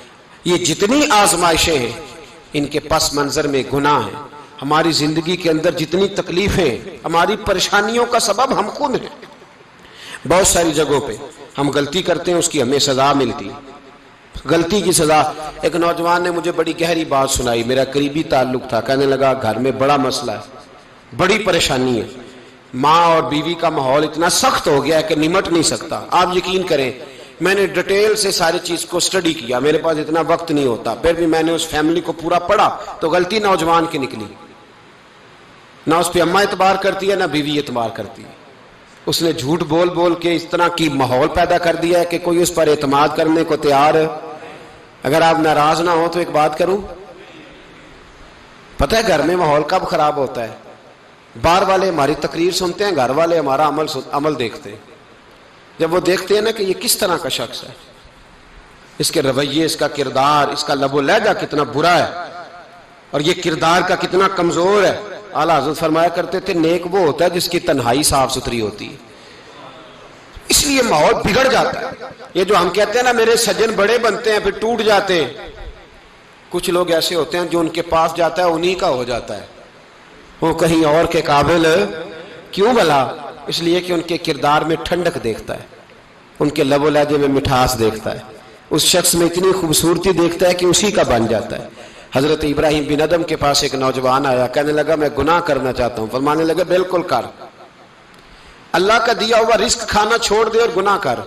یہ جتنی آزمائشیں ہیں ان کے پس منظر میں گناہ ہیں۔ ہماری زندگی کے اندر جتنی تکلیفیں، ہماری پریشانیوں کا سبب ہم خود ہیں۔ بہت ساری جگہوں پہ ہم غلطی کرتے ہیں، اس کی ہمیں سزا ملتی ہے، غلطی کی سزا۔ ایک نوجوان نے مجھے بڑی گہری بات سنائی، میرا قریبی تعلق تھا، کہنے لگا گھر میں بڑا مسئلہ ہے، بڑی پریشانی ہے، ماں اور بیوی کا ماحول اتنا سخت ہو گیا ہے کہ نمٹ نہیں سکتا۔ آپ یقین کریں میں نے ڈیٹیل سے ساری چیز کو سٹڈی کیا، میرے پاس اتنا وقت نہیں ہوتا، پھر بھی میں نے اس فیملی کو پورا پڑھا تو غلطی نوجوان کی نکلی۔ نہ اس پہ اماں اعتبار کرتی ہے نہ بیوی اعتبار کرتی ہے۔ اس نے جھوٹ بول بول کے اس طرح کی ماحول پیدا کر دیا ہے کہ کوئی اس پر اعتماد کرنے کو تیار ہے۔ اگر آپ ناراض نہ ہو تو ایک بات کروں، پتہ ہے گھر میں ماحول کب خراب ہوتا ہے؟ باہر والے ہماری تقریر سنتے ہیں، گھر والے ہمارا عمل دیکھتے ہیں۔ جب وہ دیکھتے ہیں نا کہ یہ کس طرح کا شخص ہے، اس کے رویے، اس کا کردار، اس کا لب و لہجہ کتنا برا ہے اور یہ کردار کا کتنا کمزور ہے۔ اعلیٰ حضرت فرمایا کرتے تھے نیک وہ ہوتا ہے جس کی تنہائی صاف ستھری ہوتی ہے، اس لیے ماحول بگڑ جاتا ہے۔ یہ جو ہم کہتے ہیں نا میرے سجن بڑے بنتے ہیں پھر ٹوٹ جاتے ہیں، کچھ لوگ ایسے ہوتے ہیں جو ان کے پاس جاتا ہے انہی کا ہو جاتا ہے، وہ کہیں اور کے قابل کیوں بھلا؟ اس لیے کہ ان کے کردار میں ٹھنڈک دیکھتا ہے، ان کے لب و لہجے میں مٹھاس دیکھتا ہے، اس شخص میں اتنی خوبصورتی دیکھتا ہے کہ اسی کا بن جاتا ہے۔ حضرت ابراہیم بن ادم کے پاس ایک نوجوان آیا، کہنے لگا میں گناہ کرنا چاہتا ہوں۔ فرمانے لگے بالکل کر، اللہ کا دیا ہوا رزق کھانا چھوڑ دے اور گناہ کر۔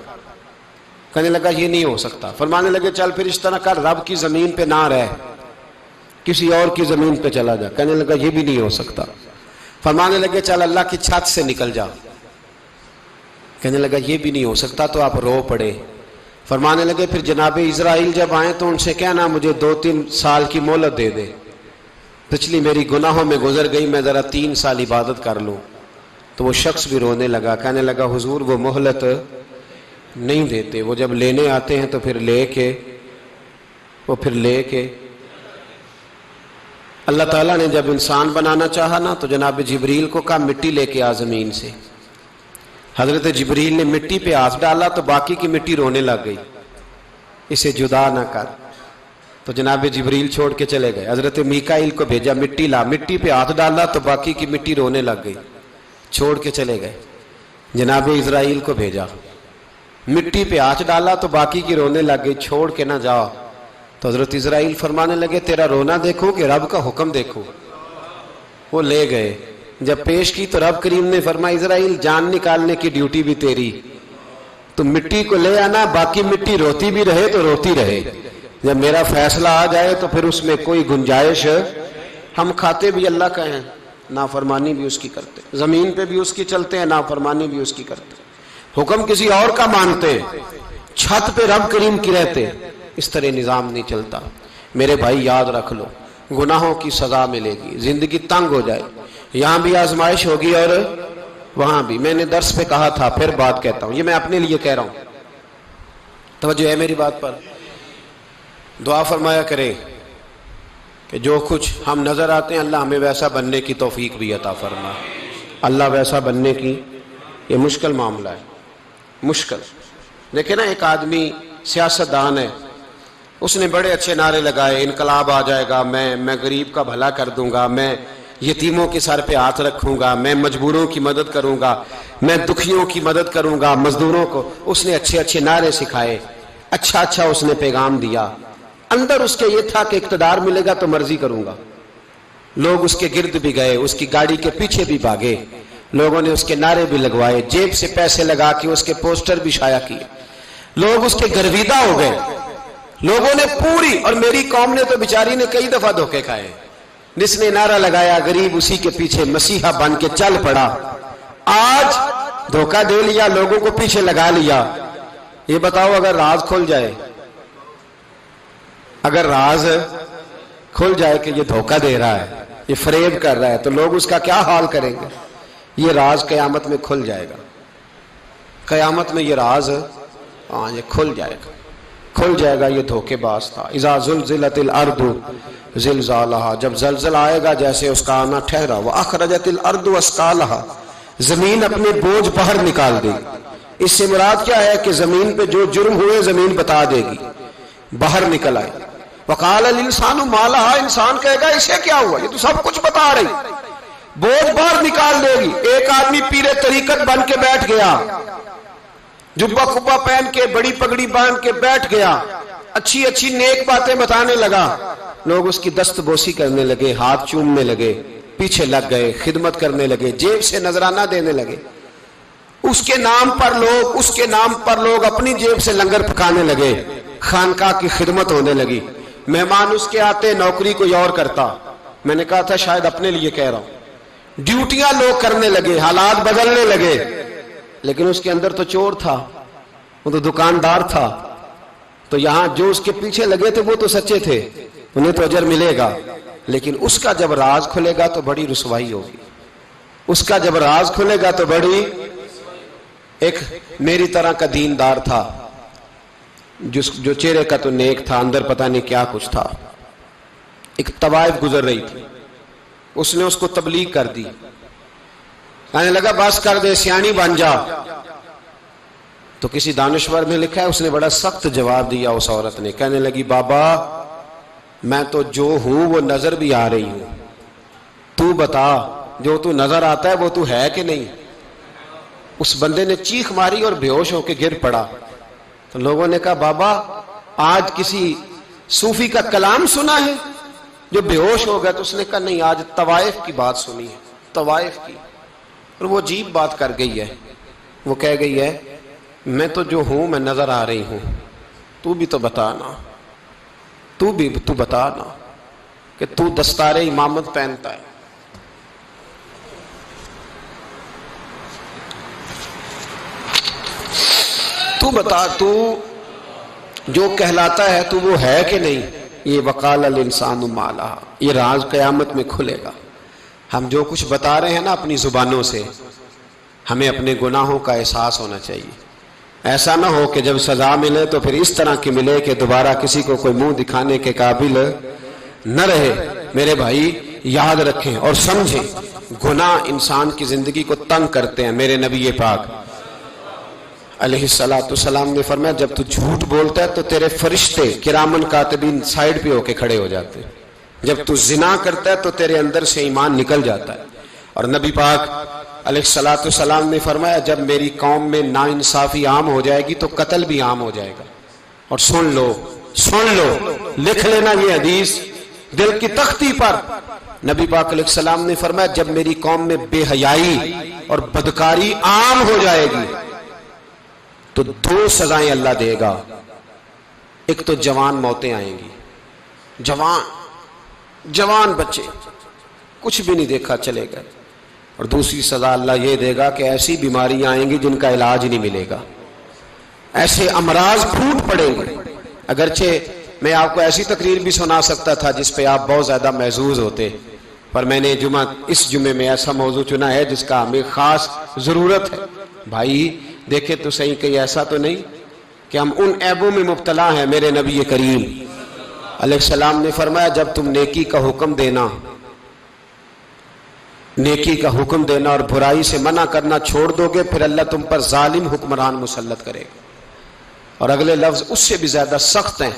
کہنے لگا یہ نہیں ہو سکتا۔ فرمانے لگے چل پھر اس طرح کر، رب کی زمین پہ نہ رہ، کسی اور کی زمین پہ چلا جا۔ کہنے لگا یہ بھی نہیں ہو سکتا۔ فرمانے لگے چل اللہ کی چھت سے نکل جا۔ کہنے لگا یہ بھی نہیں ہو سکتا، تو آپ رو پڑے۔ فرمانے لگے پھر جناب اسرائیل جب آئیں تو ان سے کہنا مجھے 2-3 سال کی مہلت دے دے، پچھلی میری گناہوں میں گزر گئی، میں ذرا 3 سال عبادت کر لوں۔ تو وہ شخص بھی رونے لگا، کہنے لگا حضور وہ مہلت نہیں دیتے، وہ جب لینے آتے ہیں تو پھر لے کے اللہ تعالیٰ نے جب انسان بنانا چاہا نا تو جناب جبریل کو کہا مٹی لے کے آ زمین سے۔ حضرت جبریل نے مٹی پہ ہاتھ ڈالا تو باقی کی مٹی رونے لگ گئی، اسے جدا نہ کر، تو جناب جبریل چھوڑ کے چلے گئے. حضرت میکائیل کو بھیجا, مٹی لا, مٹی پہ ہاتھ ڈالا تو باقی کی مٹی رونے لگ گئی, چھوڑ کے چلے گئے. جناب اسرائیل کو بھیجا, مٹی پہ ہاتھ ڈالا تو باقی کی رونے لگ گئی, چھوڑ کے نہ جاؤ. تو حضرت اسرائیل فرمانے لگے تیرا رونا دیکھو کہ رب کا حکم دیکھو. وہ لے گئے, جب پیش کی تو رب کریم نے فرمایا اسرائیل جان نکالنے کی ڈیوٹی بھی تیری, تو مٹی کو لے آنا, باقی مٹی روتی بھی رہے تو روتی رہے. جب میرا فیصلہ آ جائے تو پھر اس میں کوئی گنجائش, ہم کھاتے بھی اللہ کا ہیں, نافرمانی بھی اس کی کرتے, زمین پہ بھی اس کی چلتے ہیں, نافرمانی بھی اس کی کرتے, حکم کسی اور کا مانتے, چھت پہ رب کریم کی رہتے. اس طرح نظام نہیں چلتا. میرے بھائی یاد رکھ لو, گناہوں کی سزا ملے گی, زندگی تنگ ہو جائے, یہاں بھی آزمائش ہوگی اور وہاں بھی. میں نے درس پہ کہا تھا, پھر بات کہتا ہوں, یہ میں اپنے لیے کہہ رہا ہوں, توجہ ہے میری بات پر. دعا فرمایا کریں کہ جو کچھ ہم نظر آتے ہیں اللہ ہمیں ویسا بننے کی توفیق بھی عطا فرما. اللہ ویسا بننے کی, یہ مشکل معاملہ ہے, مشکل. دیکھیں نا, ایک آدمی سیاستدان ہے, اس نے بڑے اچھے نعرے لگائے, انقلاب آ جائے گا, میں غریب کا بھلا کر دوں گا, میں یتیموں کے سر پہ ہاتھ رکھوں گا, میں مجبوروں کی مدد کروں گا, میں دکھیوں کی مدد کروں گا, مزدوروں کو. اس نے اچھے اچھے نعرے سکھائے, اچھا اس نے پیغام دیا. اندر اس کے یہ تھا کہ اقتدار ملے گا تو مرضی کروں گا. لوگ اس کے گرد بھی گئے, اس کی گاڑی کے پیچھے بھی بھاگے, لوگوں نے اس کے نعرے بھی لگوائے, جیب سے پیسے لگا کے اس کے پوسٹر بھی شائع کیے. لوگ اس کے گرویدہ ہو گئے, لوگوں نے پوری, اور میری قوم نے تو بیچاری نے کئی دفعہ دھوکے کھائے. جس نے نعرہ لگایا غریب اسی کے پیچھے مسیحا بن کے چل پڑا. آج دھوکہ دے لیا, لوگوں کو پیچھے لگا لیا. یہ بتاؤ اگر راز کھل جائے, اگر راز کھل جائے کہ یہ دھوکہ دے رہا ہے, یہ فریب کر رہا ہے, تو لوگ اس کا کیا حال کریں گے؟ یہ راز قیامت میں کھل جائے گا. قیامت میں یہ راز یہ کھل جائے گا, یہ دھوکے باز تھا. اذا زلزلت الارض زلزالہا, جب زلزلہ آئے گا جیسے اس کا آنا ٹھہرا. واخرجت الارض اثقالہا, زمین اپنے بوجھ باہر نکال دے. اس سے مراد کیا ہے کہ زمین پہ جو جرم ہوئے زمین بتا دے گی, باہر نکل آئے. وقال الانسان ما لہا, انسان کہے گا اسے کیا ہوا, یہ تو سب کچھ بتا رہی. بوجھ باہر نکال دے گی. ایک آدمی پیر طریقت بن کے بیٹھ گیا, جبہ کبہ پہن کے, بڑی پگڑی باندھ کے بیٹھ گیا, اچھی نیک باتیں بتانے لگا. لوگ اس کی دست بوسی کرنے لگے, ہاتھ چومنے لگے, پیچھے لگ گئے, خدمت کرنے لگے, جیب سے نذرانہ دینے لگے. اس کے نام پر لوگ اپنی جیب سے لنگر پکانے لگے, خانقاہ کی خدمت ہونے لگی. مہمان اس کے آتے, نوکری کوئی اور کرتا. میں نے کہا تھا شاید اپنے لیے کہہ رہا ہوں, ڈیوٹیاں لوگ کرنے لگے, حالات بدلنے لگے. لیکن اس کے اندر تو چور تھا, وہ تو دکاندار تھا. تو یہاں جو اس کے پیچھے لگے تھے وہ تو سچے تھے, انہیں تو اجر ملے گا. لیکن اس کا جب راز کھلے گا تو بڑی رسوائی ہوگی. اس کا جب راز کھلے گا تو بڑی. ایک میری طرح کا دیندار تھا, جو چہرے کا تو نیک تھا, اندر پتہ نہیں کیا کچھ تھا. ایک طوائف گزر رہی تھی, اس نے اس کو تبلیغ کر دی. کہنے لگا بس کر دے, سیانی بن جا. تو کسی دانشور میں لکھا ہے اس نے بڑا سخت جواب دیا. اس عورت نے کہنے لگی بابا میں تو جو ہوں وہ نظر بھی آ رہی ہوں, تو بتا جو تو نظر آتا ہے وہ تو ہے کہ نہیں. اس بندے نے چیخ ماری اور بے ہوش ہو کے گر پڑا. تو لوگوں نے کہا بابا آج کسی صوفی کا کلام سنا ہے جو بے ہوش ہو گیا. تو اس نے کہا نہیں, آج طوائف کی بات سنی ہے, طوائف کی. اور وہ عجیب بات کر گئی ہے, وہ کہہ گئی ہے میں تو جو ہوں میں نظر آ رہی ہوں, تو بھی تو بتانا, تو بتانا کہ تو دستار امامت پہنتا ہے. تو بتا, تو جو کہلاتا ہے تو وہ ہے کہ نہیں. یہ وقال الانسان ما لہا, یہ راز قیامت میں کھلے گا. ہم جو کچھ بتا رہے ہیں نا اپنی زبانوں سے, ہمیں اپنے گناہوں کا احساس ہونا چاہیے. ایسا نہ ہو کہ جب سزا ملے تو پھر اس طرح کی ملے کہ دوبارہ کسی کو کوئی منہ دکھانے کے قابل نہ رہے. میرے بھائی یاد رکھیں اور سمجھیں, گناہ انسان کی زندگی کو تنگ کرتے ہیں. میرے نبی پاک علیہ الصلوۃ والسلام نے فرمایا جب تو جھوٹ بولتا ہے تو تیرے فرشتے کرامن کاتبین سائڈ پہ ہو کے کھڑے ہو جاتے ہیں، جب تو زنا کرتا ہے تو تیرے اندر سے ایمان نکل جاتا ہے۔ اور نبی پاک علیہ الصلوۃ والسلام نے فرمایا جب میری قوم میں ناانصافی عام ہو جائے گی تو قتل بھی عام ہو جائے گا۔ اور سن لو لکھ لینا یہ حدیث دل کی تختی پر، نبی پاک علیہ السلام نے فرمایا جب میری قوم میں بے حیائی اور بدکاری عام ہو جائے گی تو 2 سزائیں اللہ دے گا۔ ایک تو جوان موتیں آئیں گی، جوان بچے کچھ بھی نہیں دیکھا چلے گئے، اور دوسری سزا اللہ یہ دے گا کہ ایسی بیماریاں آئیں گی جن کا علاج نہیں ملے گا، ایسے امراض پھوٹ پڑیں گے۔ اگرچہ میں آپ کو ایسی تقریر بھی سنا سکتا تھا جس پہ آپ بہت زیادہ محظوظ ہوتے، پر میں نے اس جمعے میں ایسا موضوع چنا ہے جس کا ہمیں خاص ضرورت ہے۔ بھائی دیکھیں تو صحیح کہیں ایسا تو نہیں کہ ہم ان عیبوں میں مبتلا ہیں۔ میرے نبی کریم علیہ السلام نے فرمایا جب تم نیکی کا حکم دینا اور برائی سے منع کرنا چھوڑ دو گے پھر اللہ تم پر ظالم حکمران مسلط کرے گا۔ اور اگلے لفظ اس سے بھی زیادہ سخت ہیں،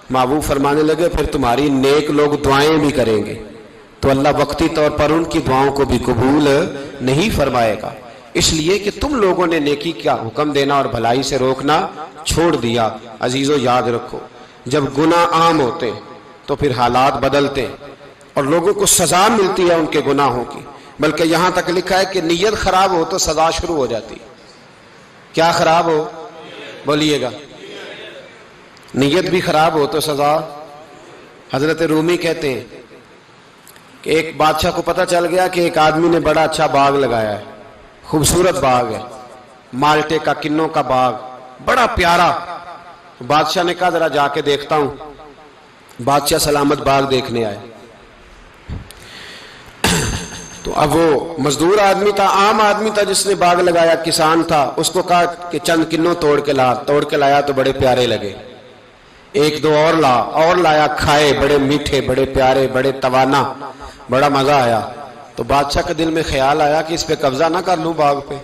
محبوب فرمانے لگے پھر تمہاری نیک لوگ دعائیں بھی کریں گے تو اللہ وقتی طور پر ان کی دعاؤں کو بھی قبول نہیں فرمائے گا، اس لیے کہ تم لوگوں نے نیکی کا حکم دینا اور بھلائی سے روکنا چھوڑ دیا۔ عزیزو یاد رکھو جب گناہ عام ہوتے تو پھر حالات بدلتے اور لوگوں کو سزا ملتی ہے ان کے گناہوں کی، بلکہ یہاں تک لکھا ہے کہ نیت خراب ہو تو سزا شروع ہو جاتی۔ کیا خراب ہو؟ بولیے گا۔ نیت بھی خراب ہو تو سزا۔ حضرت رومی کہتے ہیں کہ ایک بادشاہ کو پتہ چل گیا کہ ایک آدمی نے بڑا اچھا باغ لگایا ہے، خوبصورت باغ ہے، مالٹے کا کنوں کا باغ بڑا پیارا۔ بادشاہ نے کہا ذرا جا کے دیکھتا ہوں۔ بادشاہ سلامت باغ دیکھنے آئے تو اب وہ مزدور آدمی تھا، عام آدمی تھا جس نے باغ لگایا، کسان تھا، اس کو کہا کہ چند کنوں توڑ کے لایا تو بڑے پیارے لگے۔ ایک دو اور لایا، کھائے، بڑے میٹھے، بڑے پیارے، بڑے توانا، بڑا مزہ آیا۔ تو بادشاہ کے دل میں خیال آیا کہ اس پہ قبضہ نہ کر لوں باغ پہ۔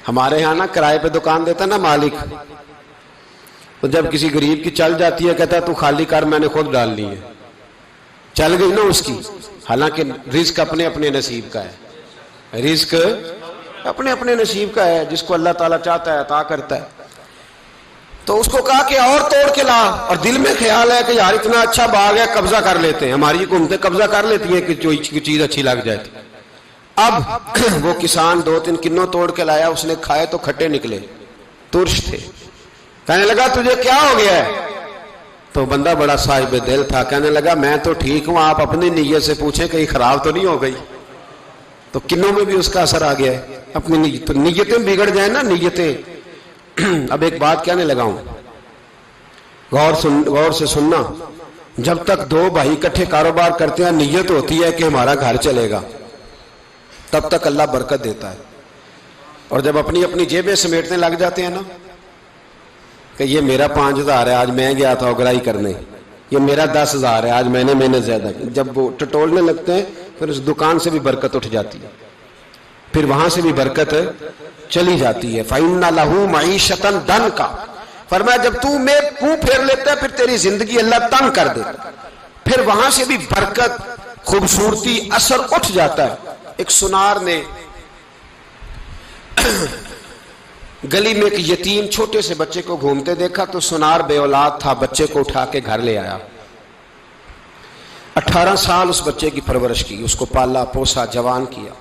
ہمارے ہاں نا کرائے پہ دکان دیتا نا مالک، تو جب کسی غریب کی چل جاتی ہے کہتا ہے تو خالی کر، میں نے خود ڈال لی ہے، چل گئی نا اس کی۔ حالانکہ رزق اپنے اپنے نصیب کا ہے، رزق اپنے اپنے نصیب کا ہے، جس کو اللہ تعالیٰ چاہتا ہے عطا کرتا ہے۔ تو اس کو کہا کہ اور توڑ کے لا، اور دل میں خیال ہے کہ یار اتنا اچھا باغ ہے قبضہ کر لیتے ہیں، ہماری حکومتیں قبضہ کر لیتی ہیں کہ جو چیز اچھی لگ جائے۔ اب وہ کسان 2-3 کنوں توڑ کے لایا، اس نے کھائے تو کھٹے نکلے، ترش تھے۔ کہنے لگا تجھے کیا ہو گیا ہے؟ تو بندہ بڑا صاحب دل تھا، کہنے لگا میں تو ٹھیک ہوں، آپ اپنی نیت سے پوچھیں کہیں خراب تو نہیں ہو گئی۔ تو کنوں میں بھی اس کا اثر آ گیا ہے، اپنی نیت، تو نیتیں بگڑ جائیں نا نیتیں۔ اب ایک بات کہنے لگا ہوں، غور سے سننا، جب تک 2 بھائی اکٹھے کاروبار کرتے ہیں نیت ہوتی ہے کہ ہمارا گھر چلے گا، تب تک اللہ برکت دیتا ہے۔ اور جب اپنی اپنی جیبیں سمیٹنے لگ جاتے ہیں نا کہ یہ میرا 5000 ہے آج میں گیا تھا اگرائی کرنے، یہ میرا 10,000 ہے آج میں نے محنت زیادہ کی، جب وہ ٹٹولنے لگتے ہیں پھر اس دکان سے بھی برکت اٹھ جاتی ہے، پھر وہاں سے بھی برکت چلی جاتی ہے۔ فَإِنَّ لَهُ مَعِيشَةً ضَنْكَ، فرمایا جب تو میں منہ پھیر لیتا ہے پھر تیری زندگی اللہ تنگ کر دیتا، پھر وہاں سے بھی برکت، خوبصورتی، اثر اٹھ جاتا ہے۔ ایک سنار نے گلی میں ایک یتیم چھوٹے سے بچے کو گھومتے دیکھا تو سنار بے اولاد تھا، بچے کو اٹھا کے گھر لے آیا، 18 سال اس بچے کی پرورش کی، اس کو پالا پوسا، جوان کیا۔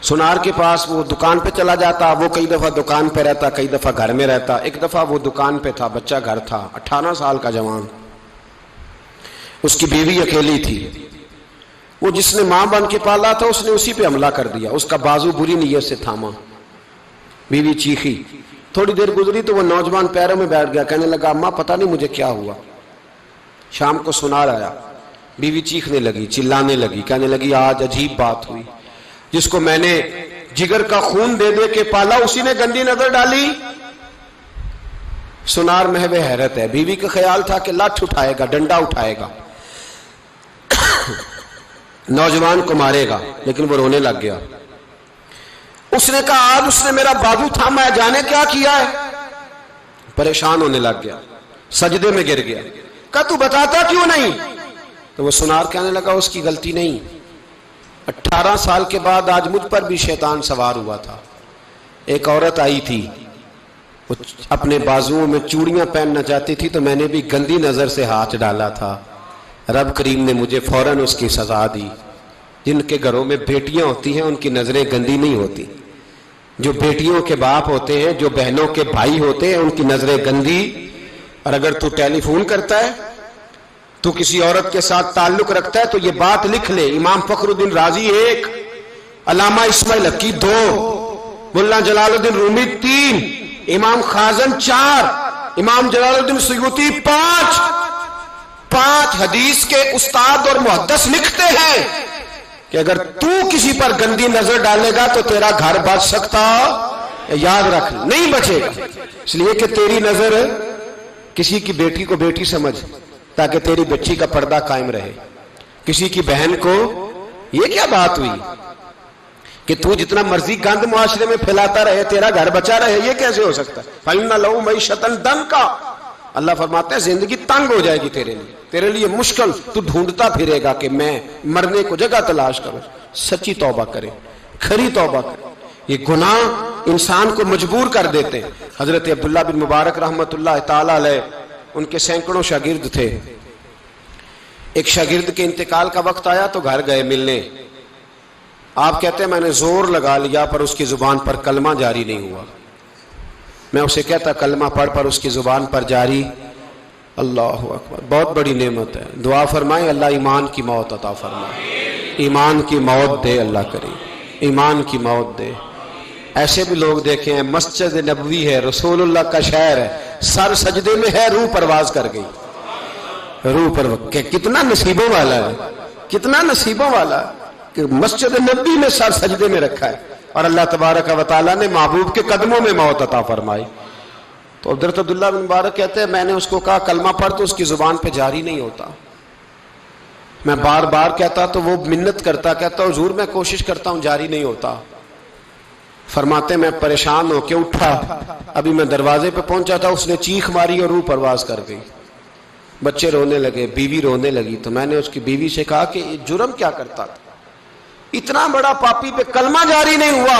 سنار کے پاس وہ دکان پہ چلا جاتا، وہ کئی دفعہ دکان پہ رہتا، کئی دفعہ گھر میں رہتا۔ ایک دفعہ وہ دکان پہ تھا، بچہ گھر تھا، 18 سال کا جوان، اس کی بیوی اکیلی تھی۔ وہ جس نے ماں بن کے پالا تھا اس نے اسی پہ حملہ کر دیا، اس کا بازو بری نیت سے تھاما، بیوی چیخی۔ تھوڑی دیر گزری تو وہ نوجوان پیروں میں بیٹھ گیا، کہنے لگا اماں پتہ نہیں مجھے کیا ہوا۔ شام کو سنار آیا، بیوی چیخنے لگی، چلانے لگی، کہنے لگی آج عجیب بات ہوئی، جس کو میں نے جگر کا خون دے دے کے پالا اسی نے گندی نظر ڈالی۔ سنار محو حیرت ہے، بیوی کا خیال تھا کہ لاٹھ اٹھائے گا، ڈنڈا اٹھائے گا، نوجوان کو مارے گا، لیکن وہ رونے لگ گیا۔ اس نے کہا آج اس نے میرا بازو تھاما ہے، جانے کیا کیا ہے. پریشان ہونے لگ گیا، سجدے میں گر گیا. کہا تو بتاتا کیوں نہیں؟ تو وہ سنار کہنے لگا اس کی غلطی نہیں. 18 سال کے بعد آج مجھ پر بھی شیطان سوار ہوا تھا. ایک عورت آئی تھی، وہ اپنے بازوؤں میں چوڑیاں پہننا چاہتی تھی، تو میں نے بھی گندی نظر سے ہاتھ ڈالا تھا. رب کریم نے مجھے فوراً اس کی سزا دی. جن کے گھروں میں بیٹیاں ہوتی ہیں ان کی نظریں گندی نہیں ہوتی. جو بیٹیوں کے باپ ہوتے ہیں، جو بہنوں کے بھائی ہوتے ہیں، ان کی نظریں گندی. اور اگر تو ٹیلی فون کرتا ہے، تو کسی عورت کے ساتھ تعلق رکھتا ہے، تو یہ بات لکھ لے. امام فخر الدین رازی 1، علامہ اسماعیل حقی 2، ملا جلال الدین رومی 3، امام خازن 4، امام جلال الدین سیوطی 5 حدیث کے استاد اور محدث لکھتے ہیں کہ اگر تو کسی پر گندی نظر ڈالے گا تو تیرا گھر بچ سکتا، یاد رکھ، نہیں بچے گا. اس لیے کہ تیری نظر کسی کی بیٹی کو بیٹی سمجھ، تاکہ تیری بچی کا پردہ قائم رہے. کسی کی بہن کو، یہ کیا بات ہوئی کہ تو جتنا مرضی گند معاشرے میں پھیلاتا رہے تیرا گھر بچا رہے؟ یہ کیسے ہو سکتا ہے؟ فَإِنَّ لَهُ مَعِيشَةً ضَنْكَ. اللہ فرماتے ہیں زندگی تنگ ہو جائے گی تیرے لیے مشکل. تو ڈھونڈتا پھرے گا کہ میں مرنے کو جگہ تلاش کروں. سچی توبہ کرے، کھری توبہ کرے. یہ گناہ انسان کو مجبور کر دیتے ہیں. حضرت عبداللہ بن مبارک رحمت اللہ تعالی علیہ، ان کے سینکڑوں شاگرد تھے. ایک شاگرد کے انتقال کا وقت آیا تو گھر گئے ملنے. آپ کہتے ہیں میں نے زور لگا لیا پر اس کی زبان پر کلمہ جاری نہیں ہوا. میں اسے کہتا کلمہ پڑھ پر اس کی زبان پر جاری. اللہ اکبر، بہت بڑی نعمت ہے. دعا فرمائیں اللہ ایمان کی موت عطا فرمائے، ایمان کی موت دے اللہ کریم، ایمان کی موت دے. ایسے بھی لوگ دیکھے ہیں، مسجد نبوی ہے، رسول اللہ کا شہر ہے، سر سجدے میں ہے، روح پرواز کر گئی. روح پر کتنا نصیبوں والا ہے، کتنا نصیبوں والا ہے کہ مسجد نبوی میں سر سجدے میں رکھا ہے اور اللہ تبارک و تعالیٰ نے محبوب کے قدموں میں موت عطا فرمائی. تو حضرت عبداللہ بن مبارک کہتے ہیں میں نے اس کو کہا کلمہ پڑھ، تو اس کی زبان پہ جاری نہیں ہوتا. میں بار بار کہتا تو وہ منت کرتا، کہتا حضور میں کوشش کرتا ہوں جاری نہیں ہوتا. فرماتے میں پریشان ہو کے اٹھا، ابھی میں دروازے پہ پہنچا تھا، اس نے چیخ ماری اور روح پرواز کر گئی. بچے رونے لگے، بیوی رونے لگی. تو میں نے اس کی بیوی سے کہا کہ یہ جرم کیا کرتا تھا، اتنا بڑا پاپی پہ کلمہ جاری نہیں ہوا.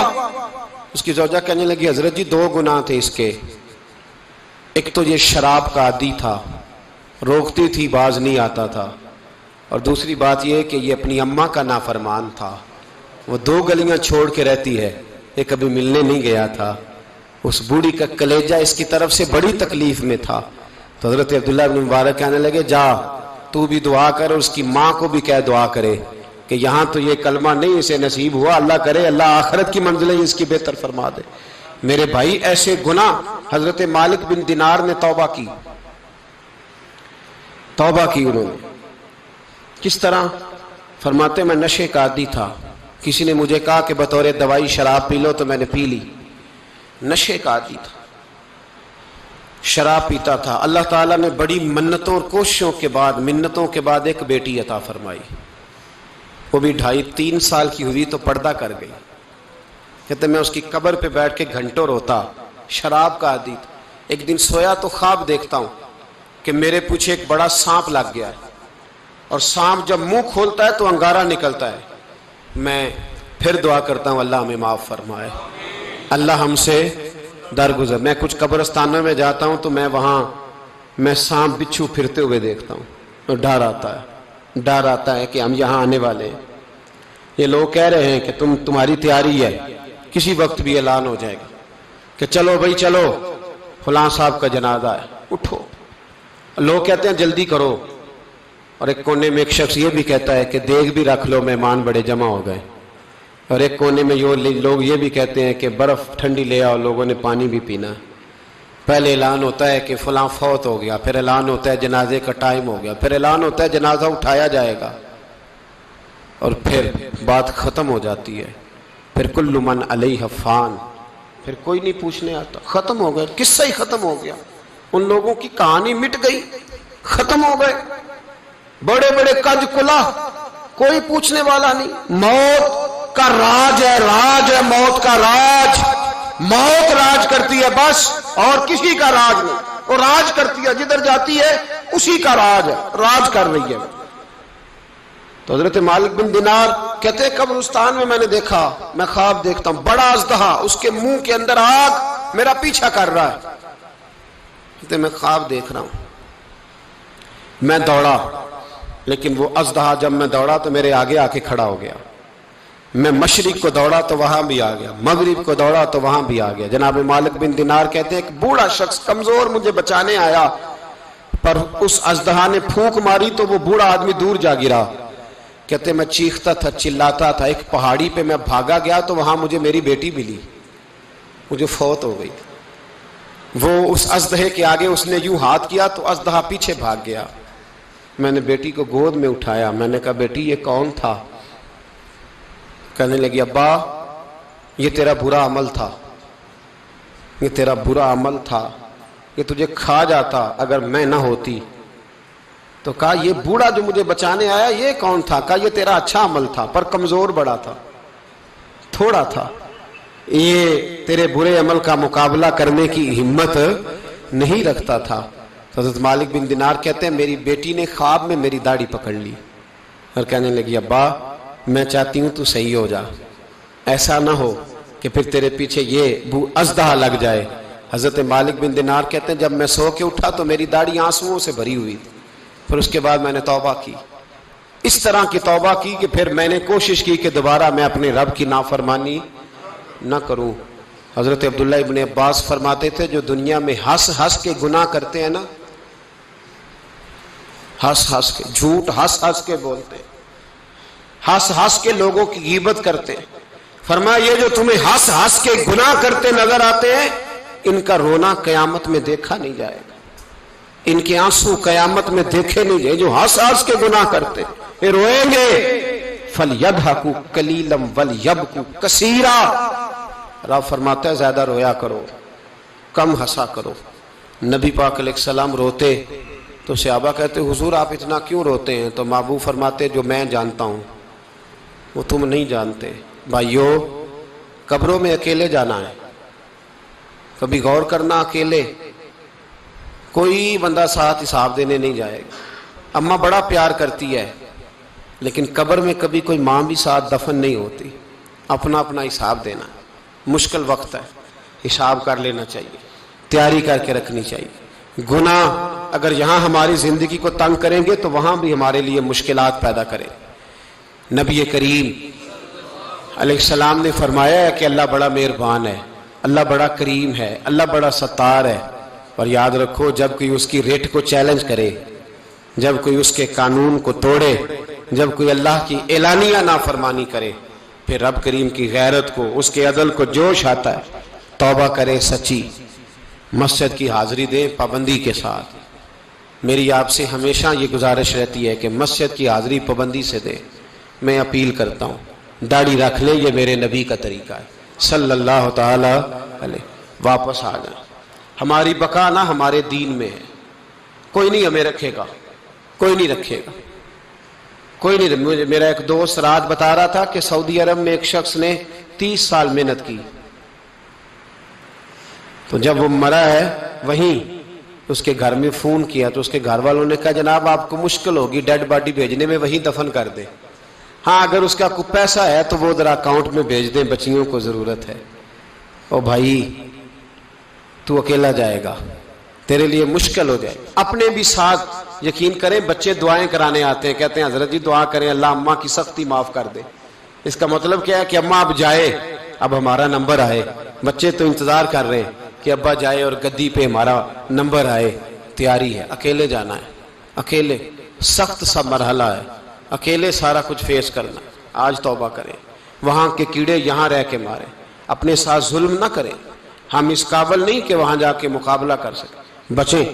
اس کی زوجہ کہنے لگی حضرت جی 2 گناہ تھے اس کے. ایک تو یہ شراب کا عادی تھا، روکتی تھی باز نہیں آتا تھا، اور دوسری بات یہ کہ یہ اپنی اماں کا نافرمان تھا. وہ 2 گلیاں چھوڑ کے رہتی ہے، یہ کبھی ملنے نہیں گیا تھا. اس بوڑھی کا کلیجہ اس کی طرف سے بڑی تکلیف میں تھا. تو حضرت عبداللہ بن مبارک کہنے لگے جا تو بھی دعا کر اور اس کی ماں کو بھی کہہ دعا کرے کہ یہاں تو یہ کلمہ نہیں اسے نصیب ہوا، اللہ کرے اللہ آخرت کی منزلیں اس کی بہتر فرما دے. میرے بھائی ایسے گناہ حضرت مالک بن دینار نے توبہ کی. توبہ کی انہوں نے. کس طرح؟ فرماتے میں نشے کا عادی تھا، کسی نے مجھے کہا کہ بطور دوائی شراب پی لو تو میں نے پی لی. نشے کا عادی تھا، شراب پیتا تھا. اللہ تعالیٰ نے بڑی منتوں اور کوششوں کے بعد، منتوں کے بعد ایک بیٹی عطا فرمائی. وہ بھی 2.5-3 سال کی ہوئی تو پردہ کر گئی. کہتے میں اس کی قبر پہ بیٹھ کے گھنٹوں روتا. شراب کا عادی تھا. ایک دن سویا تو خواب دیکھتا ہوں کہ میرے پیچھے ایک بڑا سانپ لگ گیا ہے، اور سانپ جب منہ کھولتا ہے تو انگارہ نکلتا ہے. میں پھر دعا کرتا ہوں اللہ ہمیں معاف فرمائے، اللہ ہم سے درگزر. میں کچھ قبرستانوں میں جاتا ہوں تو میں وہاں سانپ بچھو پھرتے ہوئے دیکھتا ہوں اور ڈر آتا ہے کہ ہم یہاں آنے والے ہیں. یہ لوگ کہہ رہے ہیں کہ تمہاری تیاری ہے، کسی وقت بھی اعلان ہو جائے گا کہ چلو بھائی چلو فلاں صاحب کا جنازہ ہے، اٹھو. لوگ کہتے ہیں جلدی کرو، اور ایک کونے میں ایک شخص یہ بھی کہتا ہے کہ دیگ بھی رکھ لو مہمان بڑے جمع ہو گئے. اور ایک کونے میں لوگ یہ بھی کہتے ہیں کہ برف ٹھنڈی لے آؤ، لوگوں نے پانی بھی پینا. پہلے اعلان ہوتا ہے کہ فلاں فوت ہو گیا، پھر اعلان ہوتا ہے جنازے کا ٹائم ہو گیا، پھر اعلان ہوتا ہے جنازہ اٹھایا جائے گا، اور پھر بات ختم ہو جاتی ہے. پھر کل من علیہ فان، پھر کوئی نہیں پوچھنے آتا. ختم ہو گئے، قصہ ہی ختم ہو گیا. ان لوگوں کی کہانی مٹ گئی، ختم ہو گئے. بڑے بڑے کج کلا، کوئی پوچھنے والا نہیں. موت کا راج ہے موت کا راج. موت راج کرتی ہے بس، اور کسی کا راج نہیں. وہ راج کرتی ہے، جدھر جاتی ہے اسی کا راج ہے، راج کر رہی ہے. تو حضرت مالک بن دینار کہتے ہیں قبرستان میں نے دیکھا، میں خواب دیکھتا ہوں، بڑا اژدہا، اس کے منہ کے اندر آگ میرا پیچھا کر رہا ہے. کہتے میں خواب دیکھ رہا ہوں. میں دوڑا، لیکن وہ اژدہا جب میں دوڑا تو میرے آگے آ کے کھڑا ہو گیا. میں مشرق کو دوڑا تو وہاں بھی آ گیا، مغرب کو دوڑا تو وہاں بھی آ گیا. جناب مالک بن دینار کہتے ہیں ایک بوڑھا شخص کمزور مجھے بچانے آیا، پر اس اژدہا نے پھونک ماری تو وہ بوڑھا آدمی دور جا گرا. کہتے میں چیختا تھا، چلاتا تھا. ایک پہاڑی پہ میں بھاگا گیا تو وہاں مجھے میری بیٹی ملی، مجھے فوت ہو گئی. وہ اس اژدہے کے آگے اس نے یوں ہاتھ کیا تو اژدہا پیچھے بھاگ گیا. میں نے بیٹی کو گود میں اٹھایا، میں نے کہا بیٹی یہ کون تھا؟ کہنے لگی ابا یہ تیرا برا عمل تھا، یہ تیرا برا عمل تھا، یہ تجھے کھا جاتا اگر میں نہ ہوتی. تو کہا یہ بوڑھا جو مجھے بچانے آیا یہ کون تھا؟ کہا یہ تیرا اچھا عمل تھا، پر کمزور بڑا تھا، تھوڑا تھا، یہ تیرے برے عمل کا مقابلہ کرنے کی ہمت نہیں رکھتا تھا. حضرت مالک بن دینار کہتے ہیں میری بیٹی نے خواب میں میری داڑھی پکڑ لی اور کہنے لگی ابا میں چاہتی ہوں تو صحیح ہو جا، ایسا نہ ہو کہ پھر تیرے پیچھے یہ اژدہا لگ جائے. حضرت مالک بن دینار کہتے ہیں جب میں سو کے اٹھا تو میری داڑھی آنسوؤں سے بھری ہوئی تھی. پھر اس کے بعد میں نے توبہ کی، اس طرح کی توبہ کی کہ پھر میں نے کوشش کی کہ دوبارہ میں اپنے رب کی نافرمانی نہ کروں. حضرت عبداللہ ابن عباس فرماتے تھے جو دنیا میں ہنس ہنس کے گناہ کرتے ہیں نا، ہنس ہنس کے جھوٹ ہنس ہنس کے بولتے ہیں، ہنس ہنس کے لوگوں کی غیبت کرتے ہیں، فرمایا یہ جو تمہیں ہنس ہنس کے گناہ کرتے نظر آتے ہیں ان کا رونا قیامت میں دیکھا نہیں جائے گا، ان کے آنسو قیامت میں دیکھے نہیں جائے. جو ہنس ہنس کے گناہ کرتے یہ روئیں گے. فَلْيَضْحَكُوا قَلِيلًا وَلْيَبْكُوا كَثِيرًا. رب فرماتا ہے زیادہ رویا کرو، کم ہنسا کرو. نبی پاک علیہ السلام روتے تو صحابہ کہتے حضور آپ اتنا کیوں روتے ہیں؟ تو محبوب فرماتے جو میں جانتا ہوں وہ تم نہیں جانتے. بھائیو قبروں میں اکیلے جانا ہے، کبھی غور کرنا، اکیلے کوئی بندہ ساتھ حساب دینے نہیں جائے گا. اماں بڑا پیار کرتی ہے لیکن قبر میں کبھی کوئی ماں بھی ساتھ دفن نہیں ہوتی. اپنا اپنا حساب دینا، مشکل وقت ہے، حساب کر لینا چاہیے، تیاری کر کے رکھنی چاہیے. گناہ اگر یہاں ہماری زندگی کو تنگ کریں گے تو وہاں بھی ہمارے لیے مشکلات پیدا کریں. نبی کریم علیہ السلام نے فرمایا ہے کہ اللہ بڑا مہربان ہے، اللہ بڑا کریم ہے، اللہ بڑا ستار ہے. اور یاد رکھو جب کوئی اس کی ریٹ کو چیلنج کرے، جب کوئی اس کے قانون کو توڑے، جب کوئی اللہ کی اعلانیہ نافرمانی کرے، پھر رب کریم کی غیرت کو، اس کے عدل کو جوش آتا ہے. توبہ کرے سچی، مسجد کی حاضری دیں پابندی کے ساتھ. میری آپ سے ہمیشہ یہ گزارش رہتی ہے کہ مسجد کی حاضری پابندی سے دیں. میں اپیل کرتا ہوں داڑھی رکھ لیں، یہ میرے نبی کا طریقہ ہے صلی اللہ تعالی علیہ. واپس آ جائیں. ہماری بقا نہ ہمارے دین میں ہے. کوئی نہیں ہمیں رکھے گا، کوئی نہیں رکھے گا، کوئی نہیں. میرا ایک دوست رات بتا رہا تھا کہ سعودی عرب میں ایک شخص نے 30 سال محنت کی، تو جب وہ مرا ہے وہیں اس کے گھر میں فون کیا تو اس کے گھر والوں نے کہا جناب آپ کو مشکل ہوگی ڈیڈ باڈی بھیجنے میں، وہیں دفن کر دیں. ہاں اگر اس کا کوئی پیسہ ہے تو وہ ذرا اکاؤنٹ میں بھیج دیں، بچیوں کو ضرورت ہے. او بھائی تو اکیلا جائے گا، تیرے لیے مشکل ہو جائے. اپنے بھی ساتھ یقین کریں، بچے دعائیں کرانے آتے ہیں، کہتے ہیں حضرت جی دعا کریں اللہ اماں کی سختی معاف کر دے. اس کا مطلب کیا ہے کہ اماں اب جائے، اب ہمارا نمبر آئے. بچے تو انتظار کر رہے ہیں کہ ابا جائے اور گدی پہ ہمارا نمبر آئے. تیاری ہے، اکیلے جانا ہے، اکیلے سخت سا مرحلہ ہے، اکیلے سارا کچھ فیس کرنا. آج توبہ کریں، وہاں کے کیڑے یہاں رہ کے ماریں، اپنے ساتھ ظلم نہ کریں. ہم اس قابل نہیں کہ وہاں جا کے مقابلہ کر سکیں. بچیں،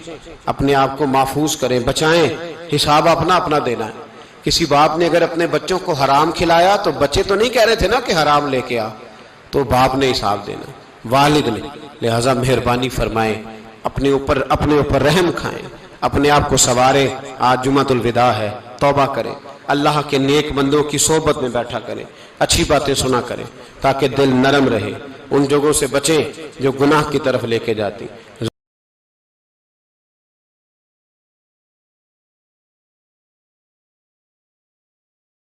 اپنے آپ کو محفوظ کریں، بچائیں. حساب اپنا اپنا دینا ہے. کسی باپ نے اگر اپنے بچوں کو حرام کھلایا تو بچے تو نہیں کہہ رہے تھے نا کہ حرام لے کے آ، تو باپ نے حساب دینا، والد نے. لہذا مہربانی فرمائیں، اپنے اوپر رحم کھائیں، اپنے آپ کو سنواریں. آج جمعۃ الوداع ہے، توبہ کریں. اللہ کے نیک بندوں کی صحبت میں بیٹھا کریں، اچھی باتیں سنا کریں تاکہ دل نرم رہے، ان جگہوں سے بچیں جو گناہ کی طرف لے کے جاتی۔